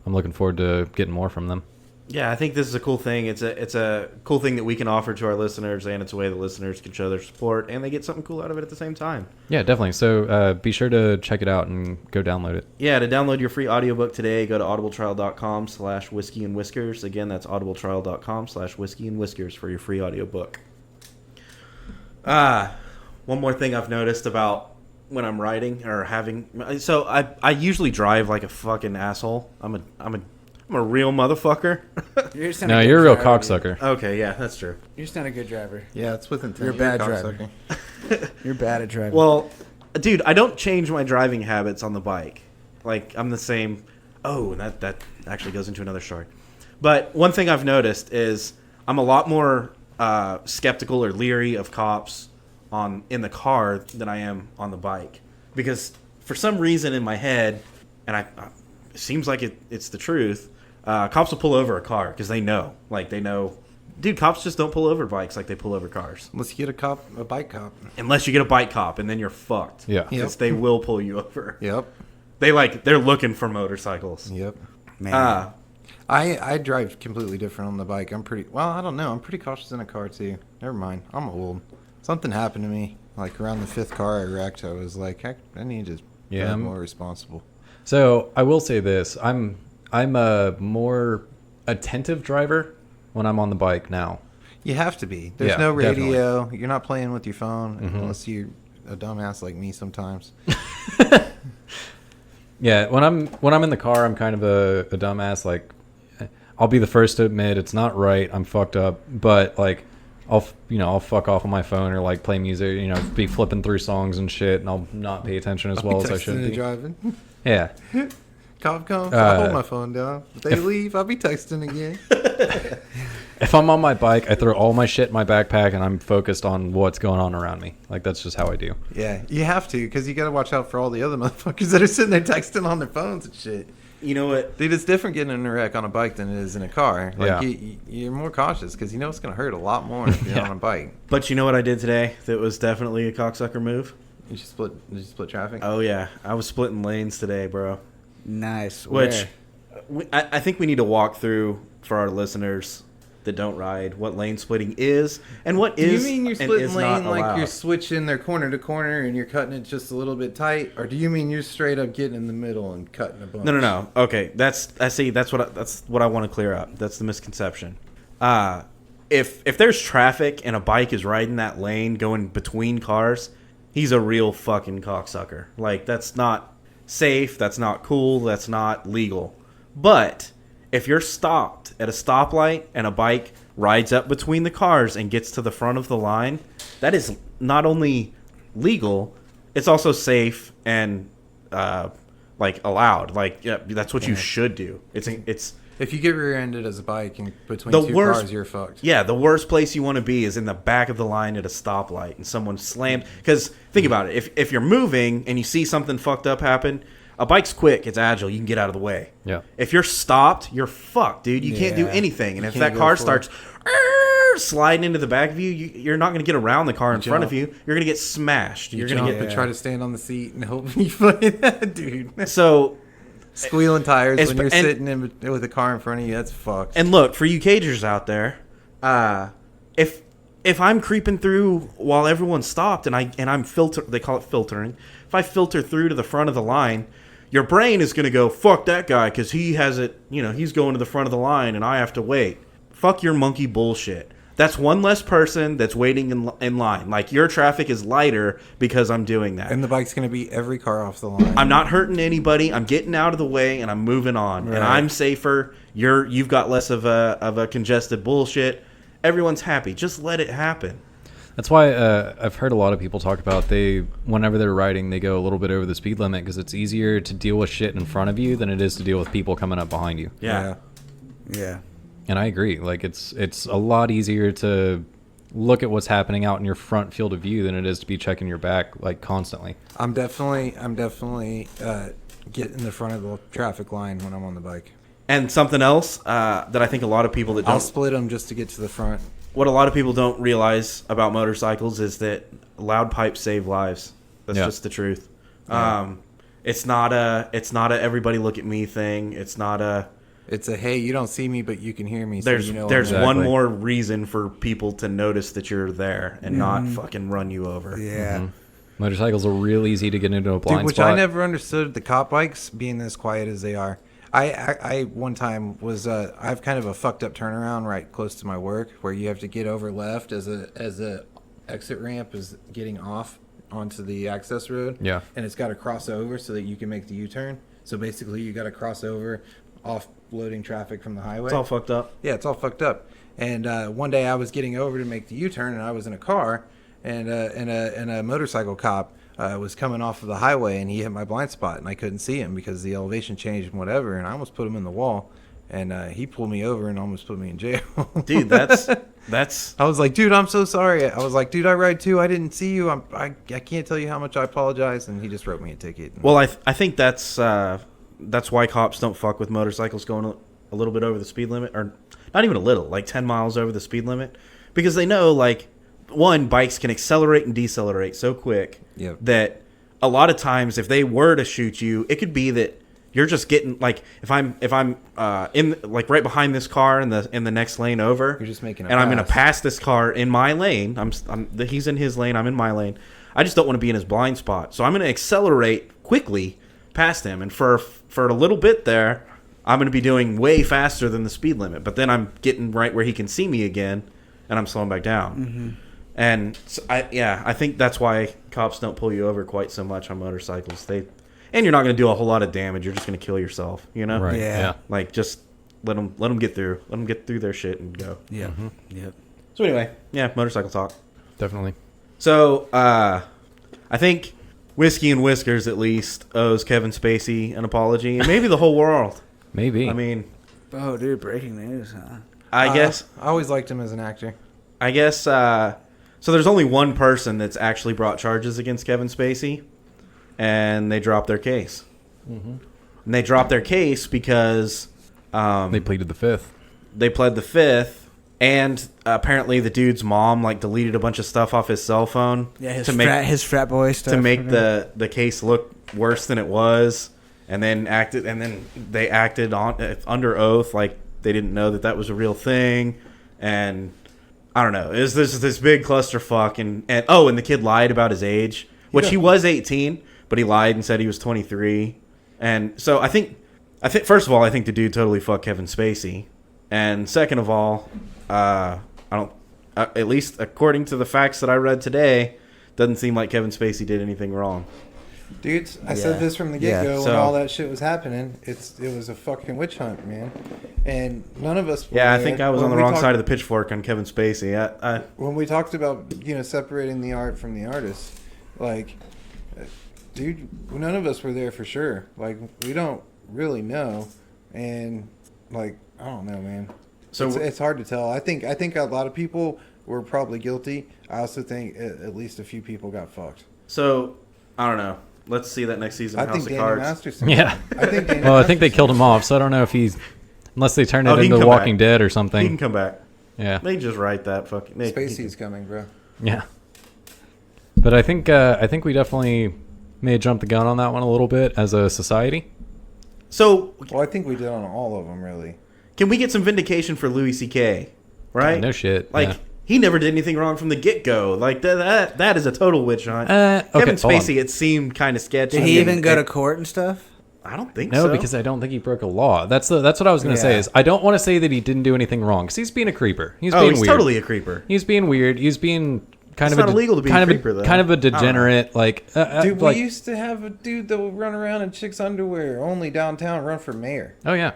looking forward to getting more from them. Yeah, I think this is a cool thing. It's a cool thing that we can offer to our listeners, and it's a way the listeners can show their support, and they get something cool out of it at the same time. Yeah, definitely. So be sure to check it out and go download it. Yeah, to download your free audiobook today, go to audibletrial.com/whiskeyandwhiskers. Again, that's audibletrial.com/whiskeyandwhiskers for your free audiobook. One more thing I've noticed about when I'm riding or having... So I usually drive like a fucking asshole. I'm a real motherfucker. You're a real cocksucker. Okay, yeah, that's true. You're just not a good driver. Yeah, it's with intent. You're a bad driver. You're bad at driving. Well, dude, I don't change my driving habits on the bike. Like, I'm the same. Oh, and that actually goes into another story. But one thing I've noticed is I'm a lot more skeptical or leery of cops in the car than I am on the bike. Because for some reason in my head, and it seems like it's the truth, cops will pull over a car because they know. Dude, cops just don't pull over bikes like they pull over cars. Let's get a bike cop. Unless you get a bike cop, and then you're fucked. Yeah. Because they will pull you over. Yep. They're looking for motorcycles. Yep. Man. I drive completely different on the bike. I don't know. I'm pretty cautious in a car too. Never mind. I'm old. Something happened to me. Like around the 5th car I wrecked, I was like, I need to be more responsible. So I will say this: I'm a more attentive driver when I'm on the bike now. You have to be. There's no radio. Definitely. You're not playing with your phone unless you're a dumbass like me sometimes. Yeah, when I'm in the car, I'm kind of a dumbass. Like, I'll be the first to admit it's not right. I'm fucked up, but like, I'll fuck off on my phone or like play music. Be flipping through songs and shit, and I'll not pay attention as well as I should be. Driving. Yeah. Cop comes, I'll hold my phone down. If they leave, I'll be texting again. If I'm on my bike, I throw all my shit in my backpack and I'm focused on what's going on around me. Like, that's just how I do. Yeah, you have to, because you got to watch out for all the other motherfuckers that are sitting there texting on their phones and shit. You know what? Dude, it's different getting in a wreck on a bike than it is in a car. Like, yeah. You're more cautious because you know it's going to hurt a lot more if you're on a bike. But you know what I did today that was definitely a cocksucker move? Did you split traffic? Oh, yeah. I was splitting lanes today, bro. Nice. Which I think we need to walk through for our listeners that don't ride what lane splitting is and what is. Do you mean you're and splitting is lane not like allowed. you're switching their corner to corner and you're cutting it just a little bit tight, or do you mean you're straight up getting in the middle and cutting a bunch? No. Okay, that's what I want to clear up. That's the misconception. If there's traffic and a bike is riding that lane going between cars, he's a real fucking cocksucker. Like, that's not safe, that's not cool, that's not legal. But if you're stopped at a stoplight and a bike rides up between the cars and gets to the front of the line, that is not only legal, it's also safe and like allowed. Like, yeah, that's what you should do. It's if you get rear-ended as a bike and between the two worst, cars, you're fucked. Yeah, the worst place you want to be is in the back of the line at a stoplight and someone slammed. Because think about it, if you're moving and you see something fucked up happen, a bike's quick, it's agile, you can get out of the way. Yeah. If you're stopped, you're fucked, dude. You can't do anything. And if that car starts sliding into the back of you, you're not going to get around the car in front of you. You're going to get smashed. You're going to get. Try to stand on the seat and hope you find that, dude. So. Squealing tires when you're sitting in with a car in front of you, that's fucked. And look, for you cagers out there, if I'm creeping through while everyone's stopped and I'm they call it filtering. If I filter through to the front of the line, your brain is going to go, fuck that guy because he has it, he's going to the front of the line and I have to wait. Fuck your monkey bullshit. That's one less person that's waiting in line. Like, your traffic is lighter because I'm doing that. And the bike's going to beat every car off the line. I'm not hurting anybody. I'm getting out of the way and I'm moving on. Right. And I'm safer. You've got less of a congested bullshit. Everyone's happy. Just let it happen. That's why I've heard a lot of people talk about whenever they're riding, they go a little bit over the speed limit because it's easier to deal with shit in front of you than it is to deal with people coming up behind you. Yeah. And I agree. Like, it's a lot easier to look at what's happening out in your front field of view than it is to be checking your back like constantly. I'm definitely get in the front of the traffic line when I'm on the bike. And something else that I think a lot of people that don't... I'll split them just to get to the front. What a lot of people don't realize about motorcycles is that loud pipes save lives. That's just the truth. Yeah. It's not a everybody look at me thing. It's a hey, you don't see me, but you can hear me. There's Exactly. one more reason for people to notice that you're there and not fucking run you over. Yeah. Mm-hmm. Motorcycles are real easy to get into a blind which spot. I never understood the cop bikes being as quiet as they are. I one time was I have kind of a fucked up turnaround right close to my work where you have to get over left as a exit ramp is getting off onto the access road. Yeah. And it's got to cross over so that you can make the U-turn. So basically you got to cross over offloading traffic from the highway. It's all fucked up. Yeah, it's all fucked up. And one day I was getting over to make the U-turn and I was in a car and a motorcycle cop was coming off of the highway and he hit my blind spot and I couldn't see him because the elevation changed and whatever, and I almost put him in the wall, and he pulled me over and almost put me in jail. Dude, that's I was like, dude, I'm so sorry. I was like, dude, I ride too. I didn't see you. I can't tell you how much I apologize. And he just wrote me a ticket. Well, I think that's why cops don't fuck with motorcycles going a little bit over the speed limit, or not even a little, like 10 miles over the speed limit, because they know, like, one, bikes can accelerate and decelerate so quick that a lot of times if they were to shoot you, it could be that you're just getting, like, if I'm in, like, right behind this car in the next lane over, You're just making a and I'm going to pass. pass this car in my lane. He's in his lane, I'm in my lane. I just don't want to be in his blind spot, so I'm going to accelerate quickly past him, and for a little bit there, I'm going to be doing way faster than the speed limit. But then I'm getting right where he can see me again, and I'm slowing back down. Mm-hmm. And so I think that's why cops don't pull you over quite so much on motorcycles. And you're not going to do a whole lot of damage. You're just going to kill yourself, you know? Right. Yeah. Yeah. Like, just let them get through. Let them get through their shit and go. Yeah. Mm-hmm. Yep. So anyway, yeah, motorcycle talk. Definitely. So I think Whiskey and Whiskers at least owes Kevin Spacey an apology, and maybe the whole world. Maybe. I mean, Oh, dude, breaking news, huh? I guess. I always liked him as an actor. So there's only one person that's actually brought charges against Kevin Spacey, and they dropped their case. Mm-hmm. And they dropped their case because They pleaded the fifth. they pled the fifth, and apparently the dude's mom like deleted a bunch of stuff off his cell phone Yeah, his to frat boy stuff. to make the case look worse than it was, and then they acted on under oath like they didn't know that was a real thing, and I don't know. Is this big clusterfuck, and the kid lied about his age, which he was 18, but he lied and said he was 23, and so I think first of all I think the dude totally fucked Kevin Spacey, and second of all, I don't at least according to the facts that I read today, doesn't seem like Kevin Spacey did anything wrong. Dude, I said this from the get-go when so- all that shit was happening. It was a fucking witch hunt, man. And none of us... Yeah, I think I was on the wrong side of the... the pitchfork on Kevin Spacey. When we talked about, separating the art from the artist, like, dude, none of us were there for sure. Like, we don't really know. And, like, I don't know, man. So It's hard to tell. I think a lot of people were probably guilty. I also think at least a few people got fucked. So I don't know. Let's see that next season. I of think House of Danny Cards. Masterson. Yeah. Danny Well, I think they Masterson- killed him off, so I don't know if he's... Unless they turn it he can into come Walking back. Dead or He can something. come back. Yeah. They just write that fucking. Spacey's coming, bro. Yeah. But I think we definitely may have jumped the gun on that one a little bit as a society. So Well, I think we did on all of them, really. can we get some vindication for Louis C.K.? Right? No shit. Like yeah. he never did anything wrong from the get go. Like that is a total witch hunt. Okay, Kevin hold on. Spacey, it seemed kind of sketchy. Did he and- even go to court and stuff? I don't think No, so. because I don't think he broke a law. That's what I was going to say. Yeah. Is I don't want to say that he didn't do anything wrong because he's being a creeper. He's being he's weird. totally a creeper. He's being weird. He's being kind It's of not illegal to be a creeper, though. kind of a I don't know. degenerate. Like, Dude, like, we used to have a dude that would run around in chicks' underwear only downtown, run for mayor. oh yeah.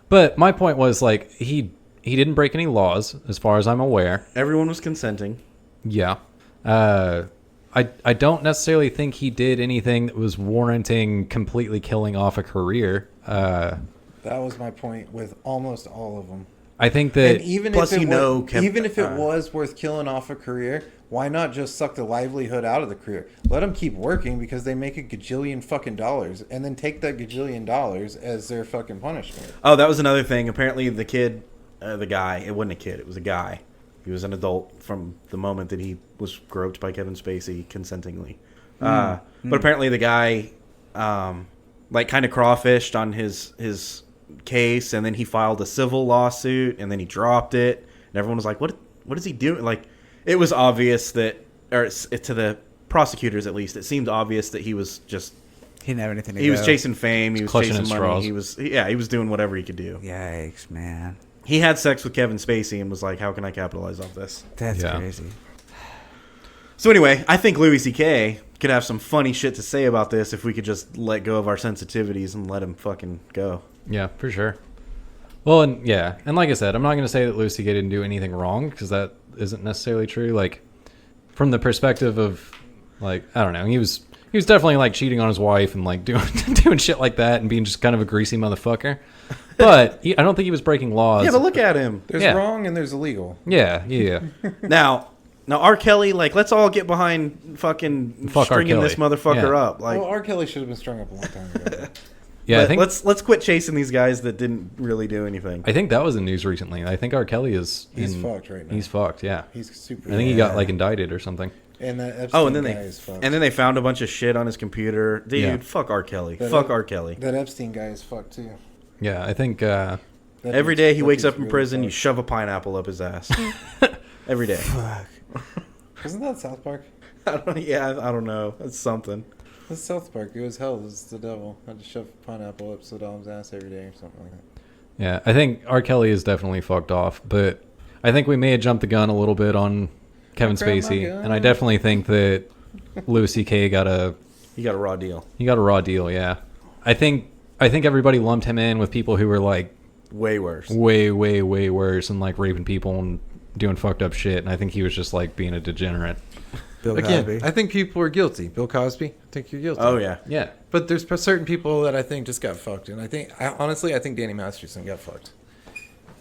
But my point was like he didn't break any laws as far as I'm aware. Everyone was consenting. Yeah. I don't necessarily think he did anything that was warranting completely killing off a career. That was my point with almost all of them. I think that And even Plus, if it you know, even if it was worth killing off a career, why not just suck the livelihood out of the career? Let them keep working because they make a gajillion fucking dollars, and then take that gajillion dollars as their fucking punishment. Oh, that was another thing. Apparently, the kid, the guy, it wasn't a kid, it was a guy. He was an adult from the moment that he was groped by Kevin Spacey consentingly. But apparently, the guy, like, kind of crawfished on his case, and then he filed a civil lawsuit, and then he dropped it, and everyone was like, "What is he doing?" Like, it was obvious that, or to the prosecutors at least, it seemed obvious that he was just. He didn't have anything to He go. was chasing fame. He was clutching chasing at money. straws. He was doing whatever he could do. Yikes, man. He had sex with Kevin Spacey and was like, "How can I capitalize off this?" That's Yeah. crazy. So anyway, I think Louis C.K. could have some funny shit to say about this if we could just let go of our sensitivities and let him fucking go. yeah, for sure. Well, and yeah, and like I said, I'm not going to say that Louis C.K. didn't do anything wrong because that isn't necessarily true. Like, from the perspective of, like, I don't know, he was definitely like cheating on his wife and like doing shit like that and being just kind of a greasy motherfucker. But I don't think he was breaking laws. Yeah, but look at him. There's Yeah. wrong and there's illegal. Yeah. Now R. Kelly, like, let's all get behind fucking Fuck R. stringing Kelly. this motherfucker Yeah. up. Like, Well, R. Kelly should have been strung up a long time ago. Yeah, I But think let's quit chasing these guys that didn't really do anything. I think that was in news recently. I think R. Kelly is He's fucked right now. He's fucked. Yeah, He's super. I think he got like indicted or something. And that Epstein Oh, and then guy they is fucked. and then they found a bunch of shit on his computer. Dude, Yeah. fuck R. Kelly. That- Fuck R. Kelly. That Epstein guy is fucked too. Yeah, I think That Every dude's- day he that wakes dude's up in really prison, you fucked. shove a pineapple up his ass. Every day. Isn't that South Park? I don't know. That's something. That's South Park. It was hell. It was the devil. I had to shove pineapple up Saddam's ass every day or something like that. yeah, I think R. Kelly is definitely fucked off, but I think we may have jumped the gun a little bit on Kevin Grab my Spacey, gun. and I definitely think that Louis C.K. He got a raw deal. got a raw deal. Yeah, I think everybody lumped him in with people who were like Way worse. way worse and like raping people and doing fucked up shit, and I think he was just like being a degenerate. Bill Again, Cosby. I think people are guilty. Bill Cosby, I think you're guilty. Oh yeah. Yeah, But there's certain people that I think just got fucked, and honestly, I think Danny Masterson got fucked.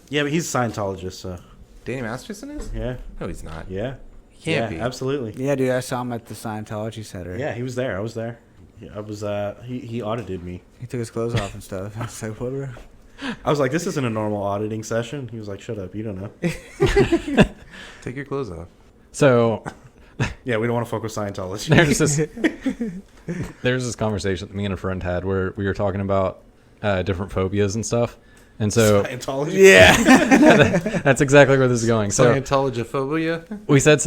Yeah, but he's a Scientologist, so Danny Masterson is? yeah. No, he's not. Yeah. He can't Yeah, be. absolutely. Yeah, dude, I saw him at the Scientology Center. Yeah, he was there. I was there. Yeah, I was he audited me. He took his clothes off and stuff. I was like, what? I was like, this isn't a normal auditing session. He was like, shut up, you don't know. Take your clothes off. so Yeah, we don't want to fuck with Scientology. there's this conversation that me and a friend had where we were talking about different phobias and stuff, and so Scientology. Yeah. that's exactly where this is going. So Scientologophobia? we said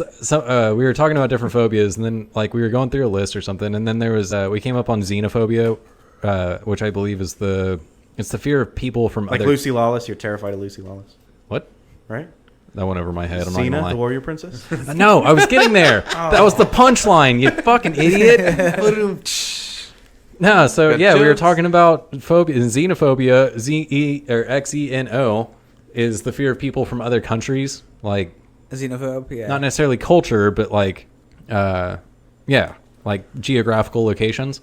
we were talking about different phobias, and then like we were going through a list or something, and then there was we came up on xenophobia, which I believe is the fear of people from Like other. Lucy Lawless, you're terrified of Lucy Lawless, What? right? That went over my head. I'm not Xena, gonna the lie. warrior princess. No, I was getting there. That was the punchline. You fucking idiot. No, so Got yeah, we were jokes. talking about phobia. Xenophobia, XENO, is the fear of people from other countries, like Xenophobia. not necessarily culture, but like, like geographical locations.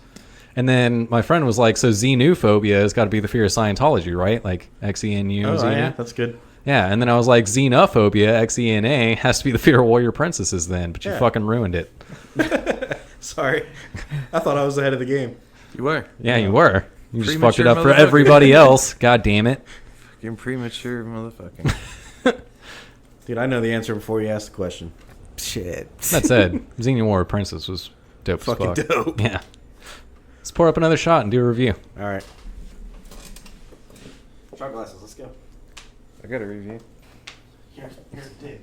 And then my friend was like, so xenophobia has got to be the fear of Scientology, right? Like XENU, Oh Xenu. yeah, that's good. Yeah, and then I was like, xenophobia, XENA, has to be the fear of warrior princesses then, but you Yeah. fucking ruined it. Sorry, I thought I was ahead of the game. You were. Yeah, you were. You just fucked it Premature up for motherfucker. everybody else. God damn it. Fucking premature motherfucking. Dude, I know the answer before you ask the question. Shit. That said, Xena Warrior Princess was dope Fucking as fuck. dope. Yeah. Let's pour up another shot and do a review. All right. Shot glasses. Let's go. I got a review. Here's dick.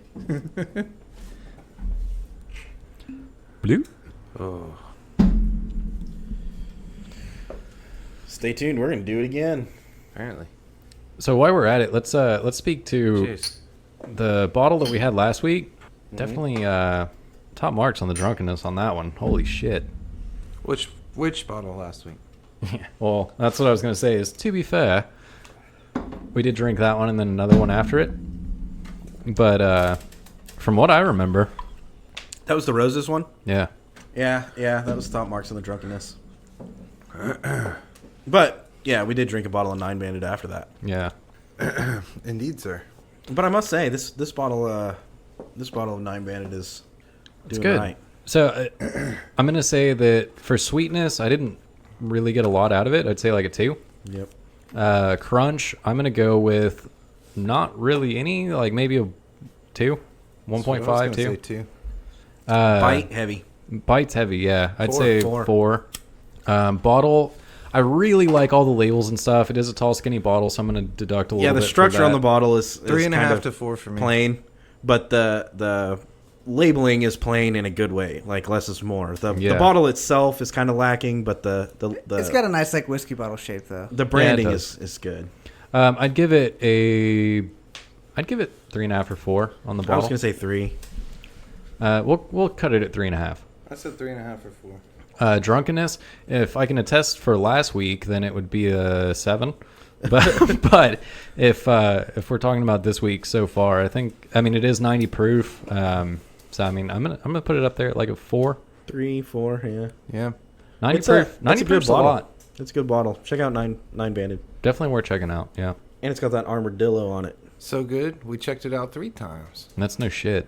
Blue? Oh. Stay tuned. We're gonna do it again. Apparently. So while we're at it, let's speak to Cheers. the bottle that we had last week. Definitely top marks on the drunkenness on that one. Holy shit. Which bottle last week? Well, that's what I was going to say is, to be fair, we did drink that one and then another one after it. But from what I remember, That was the roses one. yeah. Yeah, that was top marks on the drunkenness. But yeah, we did drink a bottle of 9 Bandit after that. Yeah. Indeed, sir. But I must say, this bottle of 9 Bandit is It's doing good. right. So I'm going to say that for sweetness, I didn't really get a lot out of it. I'd say like a 2. Yep. Crunch, I'm going to go with not really any, like maybe a 2. 1.5, 2. 2. Bite heavy. Bite's heavy, yeah. I'd 4, say 4. 4. Bottle, I really like all the labels and stuff. It is a tall, skinny bottle, so I'm going to deduct a little Yeah, bit the for structure on that. the bottle is 3.5 to 4 for me. plain, but the labeling is plain in a good way. Like less is more. The bottle itself is kind of lacking, but the It's got a nice like whiskey bottle shape though. the branding does. is good. I'd give it 3.5 or 4 on the I was bottle. gonna say 3. We'll cut it at 3.5. I said 3.5 or 4. Drunkenness, if I can attest for last week, then it would be a 7. But if we're talking about this week so far, I mean it is 90 proof. So I mean I'm gonna put it up there at like a 4. 3, 4, yeah. Yeah, 90 It's proof. a 90 good proof's a bottle. lot. It's a good bottle. Check out 9 Banded, Definitely worth checking out. Yeah, and it's got that armadillo on it. So good, we checked it out 3 times. and that's no shit.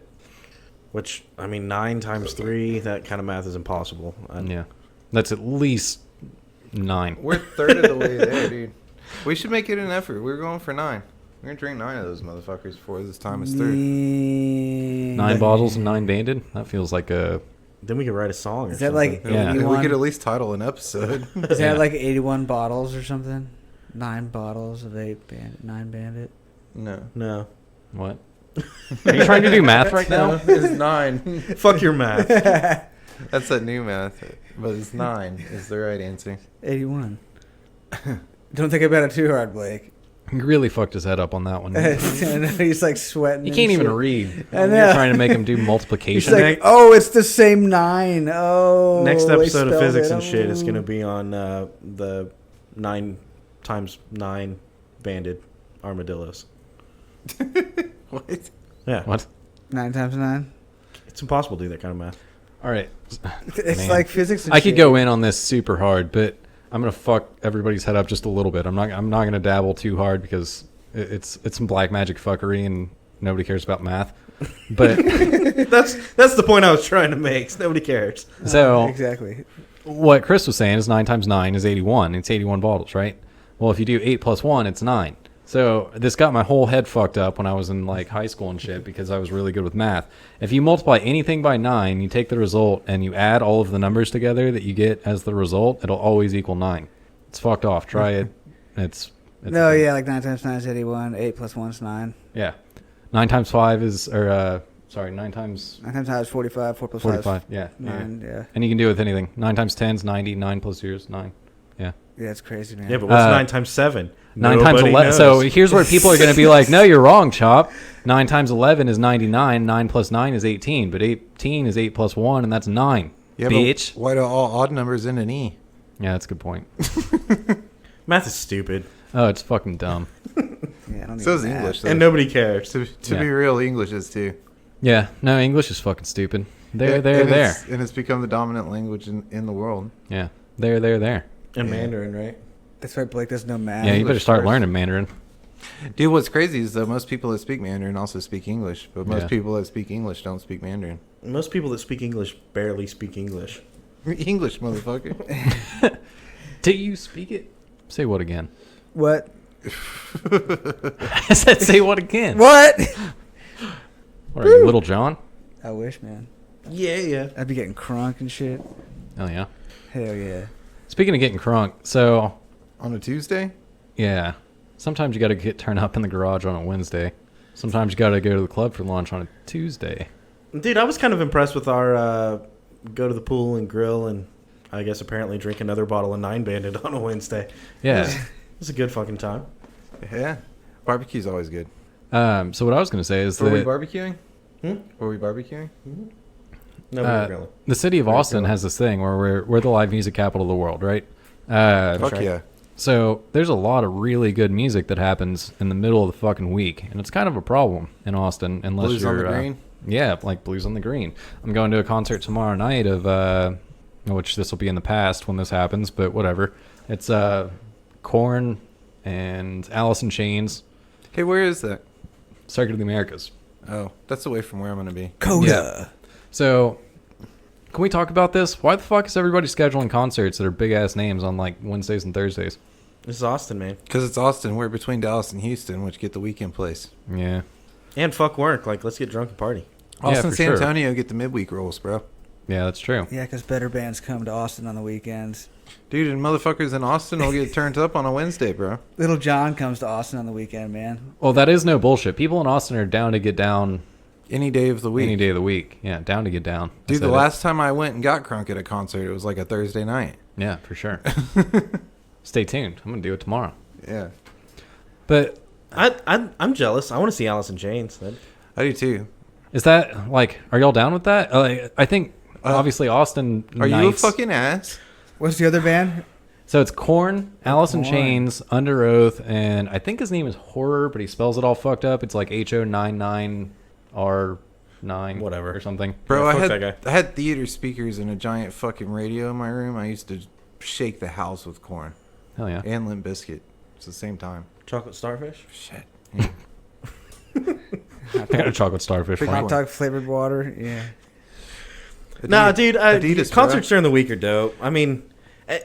Which I mean, 9 times 3, that kind of math is impossible. Yeah, that's at least 9. We're a third of the way there, dude. We should make it an effort. We're going for 9. We're going to drink 9 of those motherfuckers before this time is through. 9 bottles and 9 banded? That feels like a... Then we could write a song or Is that something. like Yeah. 81? We could at least title an episode. Is Yeah. that like 81 bottles or something? 9 bottles of 9 bandit. No. No. What? Are you trying to do math right now? It's 9. Fuck your math. That's that new math. But it's 9 is the right answer. 81. Don't think about it too hard, Blake. He really fucked his head up on that one. He's like sweating. You and can't even shit. read. I You're know. trying to make him do He's multiplication. like, oh, it's the same 9. Oh. Next they episode of spelled Physics it. and Shit is Oh. going to be on the 9 times 9 banded armadillos. What? Yeah. What? 9 times 9. It's impossible to do that kind of math. All right. It's Man. like physics and I shit. could go in on this super hard, but I'm gonna fuck everybody's head up just a little bit. I'm not gonna dabble too hard because it's some black magic fuckery and nobody cares about math. But That's the point I was trying to make. Nobody cares. so Exactly. what Chris was saying is 9 times 9 is 81. It's 81 bottles, right? Well, if you do 8 plus 1, it's 9. So this got my whole head fucked up when I was in like high school and shit because I was really good with math. If you multiply anything by 9, you take the result and you add all of the numbers together that you get as the result, it'll always equal 9. It's fucked off. Try it. It's No, yeah, like 9 times 9 is 81. 8 plus 1 is 9. Yeah. 9 times 5 is, 9 times 9 times 9 is 45. 4 plus 45. 5 Yeah. is 9. Yeah. And you can do it with anything. 9 times 10 is 90. 9 plus 0 is 9. Yeah. Yeah, it's crazy, man. Yeah, but what's Uh, 9 times 7? 9 times Nobody 11. knows. So here's where people are going to be like, no, you're wrong, Chop. 9 times 11 is 99. 9 plus 9 is 18. But 18 is 8 plus 1, and that's 9. Yeah, Bitch. But why do all odd numbers end in E? Yeah, that's a good point. Math is stupid. Oh, it's fucking dumb. Yeah, I don't So need is math. English. Though. And nobody cares. To Yeah. be real, English is too. Yeah. No, English is fucking stupid. There. And it's become the dominant language in the world. Yeah. There. And Yeah. Mandarin, right? That's why Blake doesn't know math. Yeah, you better English start first. learning Mandarin. Dude, what's crazy is that most people that speak Mandarin also speak English, but most Yeah. people that speak English don't speak Mandarin. Most people that speak English barely speak English. English, motherfucker. Do you speak it? Say what again? What? I said say what again? What? What are you, Little John? I wish, man. Yeah. I'd be getting crunk and shit. Oh, yeah. Hell yeah. Speaking of getting crunk, so, On a Tuesday? yeah. Sometimes you got to turn up in the garage on a Wednesday. Sometimes you got to go to the club for lunch on a Tuesday. Dude, I was kind of impressed with our go to the pool and grill and I guess apparently drink another bottle of 9 Bandit on a Wednesday. Yeah. It was a good fucking time. Yeah. Barbecue's always good. So what I was going to say is Were we that barbecuing? Hmm? Were we barbecuing? No, we weren't grilling. the city of Very Austin cool. has this thing where we're the live music capital of the world, right? Fuck right. yeah. So there's a lot of really good music that happens in the middle of the fucking week, and it's kind of a problem in Austin unless Blues you're on the Green? Yeah, like Blues on the Green. I'm going to a concert tomorrow night of which this will be in the past when this happens, but whatever. It's Korn and Alice in Chains, Hey, where is that? Circuit of the Americas. Oh, that's away from where I'm going to be. Coda. So, can we talk about this? Why the fuck is everybody scheduling concerts that are big ass names on like Wednesdays and Thursdays? This is Austin, man. Because it's Austin. We're between Dallas and Houston, which get the weekend place. Yeah. And fuck work. Like, let's get drunk and party. Yeah, Austin, for San sure. Antonio get the midweek rolls, bro. Yeah, that's true. Yeah, because better bands come to Austin on the weekends. Dude, and motherfuckers in Austin will get turned up on a Wednesday, bro. Little John comes to Austin on the weekend, man. Well, that is no bullshit. People in Austin are down to get down Any day of the week. any day of the week. Yeah, down to get down. I Dude, said the it. last time I went and got crunk at a concert, it was like a Thursday night. Yeah, for sure. Stay tuned. I'm gonna do it tomorrow. Yeah. But I'm jealous. I want to see Alice in Chains. I do too. is that like? Are y'all down with that? I think obviously Austin. Are you a nights- fucking ass? What's the other band? So it's Korn, Alice in Korn. Chains, Under Oath, and I think his name is Horror, but he spells it all fucked up. It's like HO99R9 Whatever. or something. Bro, Yeah, I fuck had that I had theater speakers and a giant fucking radio in my room. I used to shake the house with corn Hell yeah. and Limp Bizkit. It's the same time. Chocolate Starfish? Shit. I got a chocolate starfish. Big for you. Hot dog flavored water. Yeah. Nah, dude. Adidas, Concerts during the week are dope. I mean,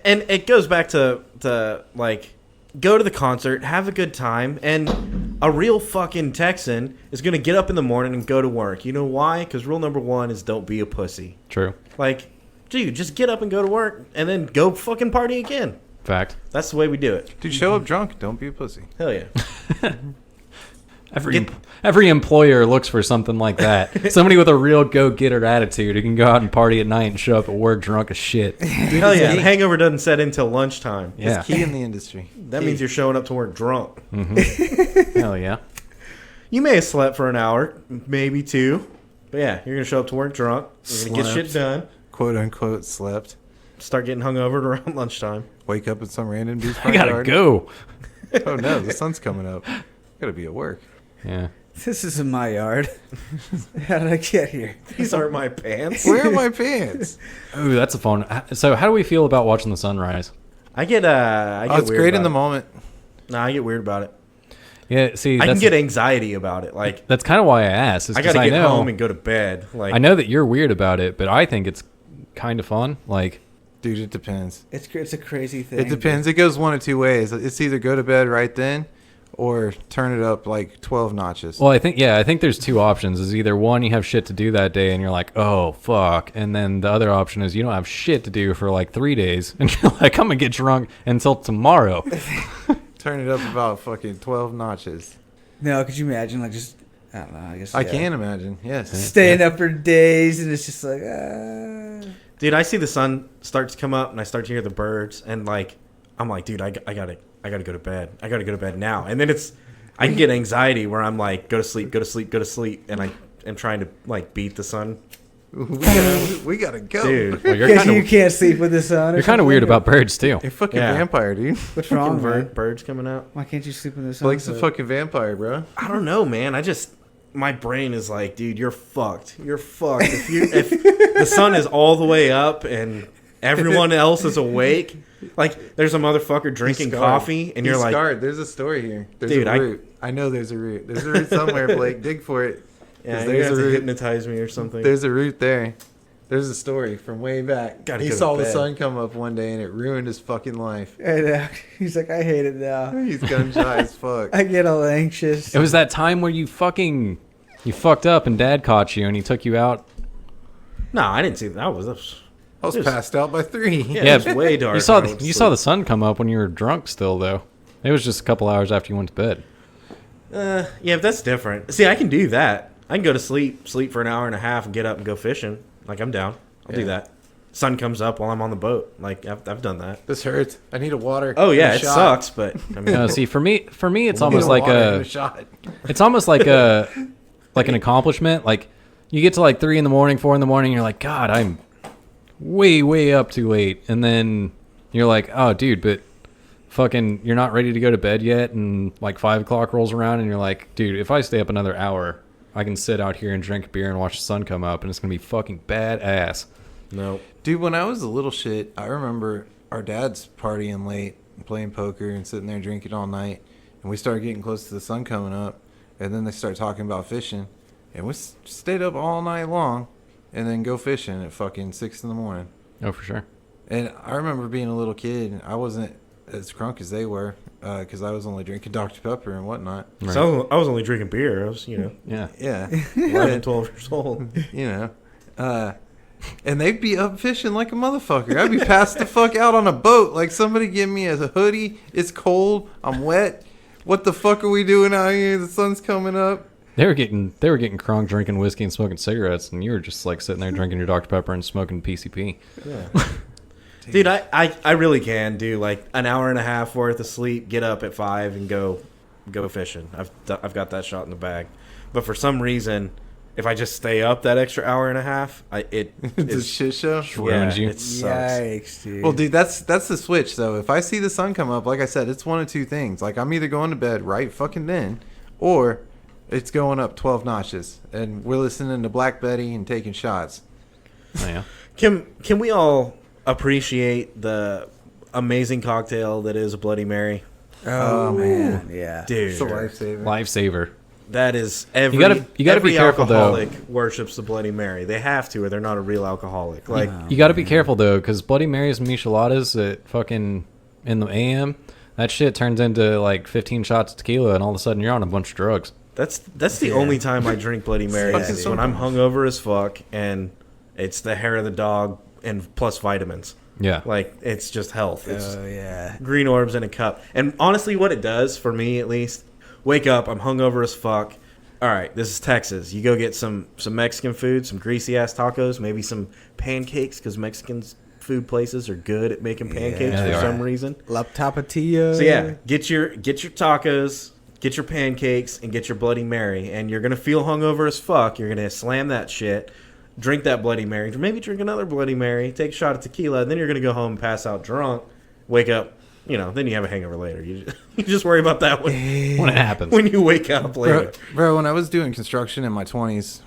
And it goes back to like, go to the concert, have a good time, and a real fucking Texan is going to get up in the morning and go to work. You know why? Because rule number 1 is don't be a pussy. True. Like, dude, just get up and go to work and then go fucking party again. Fact. That's the way we do it. Dude, show up drunk. Don't be a pussy. Hell yeah. Every employer looks for something like that. Somebody with a real go-getter attitude who can go out and party at night and show up at work drunk as shit. Hell yeah. The hangover doesn't set in till lunchtime. Yeah. It's key in the industry. That means you're showing up to work drunk. Hell yeah. You may have slept for an hour, maybe 2. But yeah, you're going to show up to work drunk. You're going to get shit done. Quote unquote slept. Start getting hungover around lunchtime. Wake up at some random dude's I front gotta yard. go. Oh no, the sun's coming up. Gotta be at work. Yeah. This isn't my yard. How did I get here? These aren't my pants. Where are my pants? Ooh, that's a fun. So, how do we feel about watching the sunrise? I get It's weird great in about the it. moment. Nah, I get weird about it. Yeah. See, I that's, can get anxiety about it. Like, that's kind of why I asked. Is I 'cause got to get know, home and go to bed. Like, I know that you're weird about it, but I think it's kind of fun. Like, Dude, it depends. It's a crazy thing. It depends. It goes one of two ways. It's either go to bed right then or turn it up like 12 notches. well, I think there's two options. Is either one, you have shit to do that day and you're like, oh fuck, and then the other option is you don't have shit to do for like 3 days and you're like, I'm gonna get drunk until tomorrow. Turn it up about fucking 12 notches. No, could you imagine like just I don't know. I guess I yeah. can imagine. Yes. Staying up for days and it's just like dude, I see the sun start to come up and I start to hear the birds and like, I'm like, dude, I gotta go to bed. I gotta go to bed now. And then I can get anxiety where I'm like, go to sleep, go to sleep, go to sleep, and I am trying to like beat the sun. we gotta go. Dude, Well, you're because kind you of can't sleep with the sun. you're kind of weird about birds too. You're a fucking Yeah. vampire, dude. What's wrong, man? birds coming out. Why can't you sleep with the sun? Blake's a fucking vampire, bro. I don't know, man. My brain is like, dude, you're fucked. You're fucked. If the sun is all the way up and everyone else is awake, like there's a motherfucker drinking He's scarred. coffee, and you're He's like, scarred. There's a story here. There's Dude, a root. I know there's a root. There's a root somewhere, Blake. Dig for it. yeah, 'Cause you there's have a to root. hypnotize me or something. There's a root there. There's a story from way back. Gotta He go to saw the bed. sun come up one day and it ruined his fucking life. And, he's like, I hate it now. He's gun shy as fuck. I get all anxious. It was that time where you fucked up and Dad caught you and he took you out. No, I didn't see that. I was Just- passed out by 3. Yeah, it was way dark. You saw when I went to you saw the sleep. sun come up when you were drunk still though. It was just a couple hours after you went to bed. Yeah, but that's different. See, I can do that. I can go to sleep for an hour and a half, and get up and go fishing. Like I'm down. I'll do Yeah. that. Sun comes up while I'm on the boat. Like I've done that. This hurts. I need a water. Oh yeah, and a it shot. sucks, but I mean, No, see, for me, it's I need almost a like water and a a shot. it's almost like an accomplishment. Like you get to like 3 in the morning, 4 in the morning, you're like, God, I'm way up too late, and then you're like, oh, dude, but fucking, you're not ready to go to bed yet, and like 5 o'clock rolls around, and you're like, dude, if I stay up another hour, I can sit out here and drink beer and watch the sun come up, and it's gonna be fucking badass. no. Dude, when I was a little shit, I remember our dad's partying late and playing poker and sitting there drinking all night. And we started getting close to the sun coming up. And then they started talking about fishing. And we stayed up all night long and then go fishing at fucking 6 in the morning. Oh, for sure. And I remember being a little kid. And I wasn't as crunk as they were because I was only drinking Dr. Pepper and whatnot. Right. So I was only drinking beer. I was, Yeah. Yeah. 11, 12 years old. you know. And they'd be up fishing like a motherfucker. I'd be passed the fuck out on a boat. Like somebody give me a hoodie. It's cold. I'm wet. What the fuck are we doing out here? The sun's coming up. They were getting crunk, drinking whiskey and smoking cigarettes, and you were just like sitting there drinking your Dr. Pepper and smoking PCP. Yeah. Dude, I really can do like an hour and a half worth of sleep, get up at 5 and go fishing. I've got that shot in the bag. But for some reason, if I just stay up that extra hour and a half, It's a shit show. Ruins you. It sucks. Yikes, dude. Well, dude, that's the switch, though. If I see the sun come up, like I said, it's one of two things. Like, I'm either going to bed right fucking then, or it's going up 12 notches. And we're listening to Black Betty and taking shots. Oh, yeah. Can we all appreciate the amazing cocktail that is a Bloody Mary? oh man, yeah. Dude. It's a lifesaver. Lifesaver. That is every. You gotta be every careful, though. alcoholic worships the Bloody Mary. They have to, or they're not a real alcoholic. Like You got to be careful though, because Bloody Marys and micheladas at fucking in the AM, that shit turns into like 15 shots of tequila, and all of a sudden you're on a bunch of drugs. that's the only time I drink Bloody Marys is when I'm hungover as fuck, and it's the hair of the dog and plus vitamins. Yeah. Like it's just health. It's Oh yeah. green orbs in a cup. And honestly, what it does for me, at least, wake up, I'm hungover as fuck. All right, this is Texas. You go get some Mexican food, some greasy ass tacos, maybe some pancakes, because Mexicans food places are good at making pancakes they for are. some reason. La Tapatio. So yeah, get your tacos, get your pancakes, and get your Bloody Mary, and you're gonna feel hungover as fuck. You're gonna slam that shit, drink that Bloody Mary, maybe drink another Bloody Mary, take a shot of tequila, and then you're gonna go home and pass out drunk, wake up. Then you have a hangover later. You just worry about that when When it happens. when you wake up later. Bro, when I was doing construction in my 20s,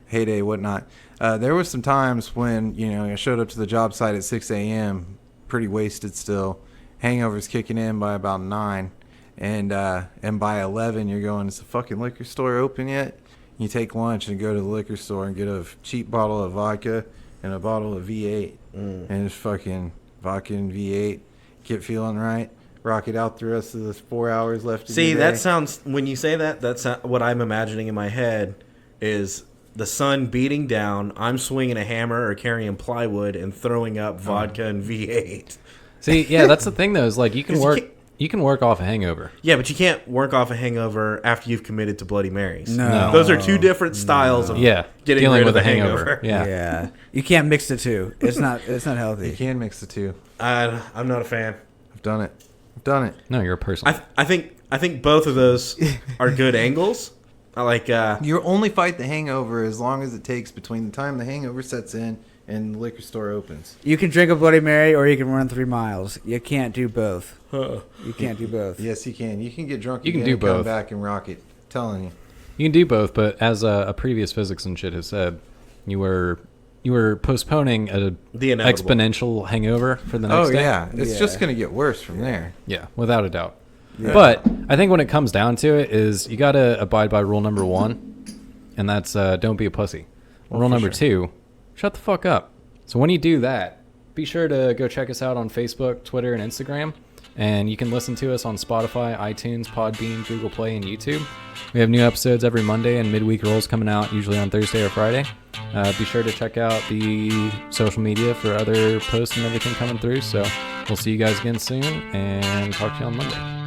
heyday, whatnot, there was some times when, I showed up to the job site at 6 a.m., pretty wasted still, hangovers kicking in by about 9, and by 11, you're going, is the fucking liquor store open yet? You take lunch and go to the liquor store and get a cheap bottle of vodka and a bottle of V8, and it's fucking vodka and V8, get feeling right, rock it out the rest of the 4 hours left of See, your that day. sounds, when you say that, that's what I'm imagining in my head is the sun beating down, I'm swinging a hammer or carrying plywood and throwing up vodka and V8. See, yeah, that's the thing though. Is like you can 'Cause you can work off a hangover. Yeah, but you can't work off a hangover after you've committed to Bloody Marys. No. Those are two different styles of Yeah, getting dealing rid with of a the hangover. hangover. Yeah. You can't mix the two. It's not healthy. You can mix the two. I'm not a fan. I've done it. No, you're a person. I think both of those are good angles. I like You only fight the hangover as long as it takes between the time the hangover sets in and the liquor store opens. You can drink a Bloody Mary or you can run 3 miles. You can't do both. You can't do both. Yes, you can. You can get drunk. You can again do and come both. back and rock it. Telling you. You can do both, but as a previous physics and shit has said, you were postponing a The inevitable. exponential hangover for the next Oh day. yeah, it's Yeah. just gonna get worse from there. Yeah, without a doubt. But I think when it comes down to it is you got to abide by rule number 1, and that's don't be a pussy. Rule number 2, shut the fuck up. So when you do that, be sure to go check us out on Facebook, Twitter, and Instagram. And you can listen to us on Spotify, iTunes, Podbean, Google Play, and YouTube. We have new episodes every Monday and midweek rolls coming out usually on Thursday or Friday. Be sure to check out the social media for other posts and everything coming through. So we'll see you guys again soon and talk to you on Monday.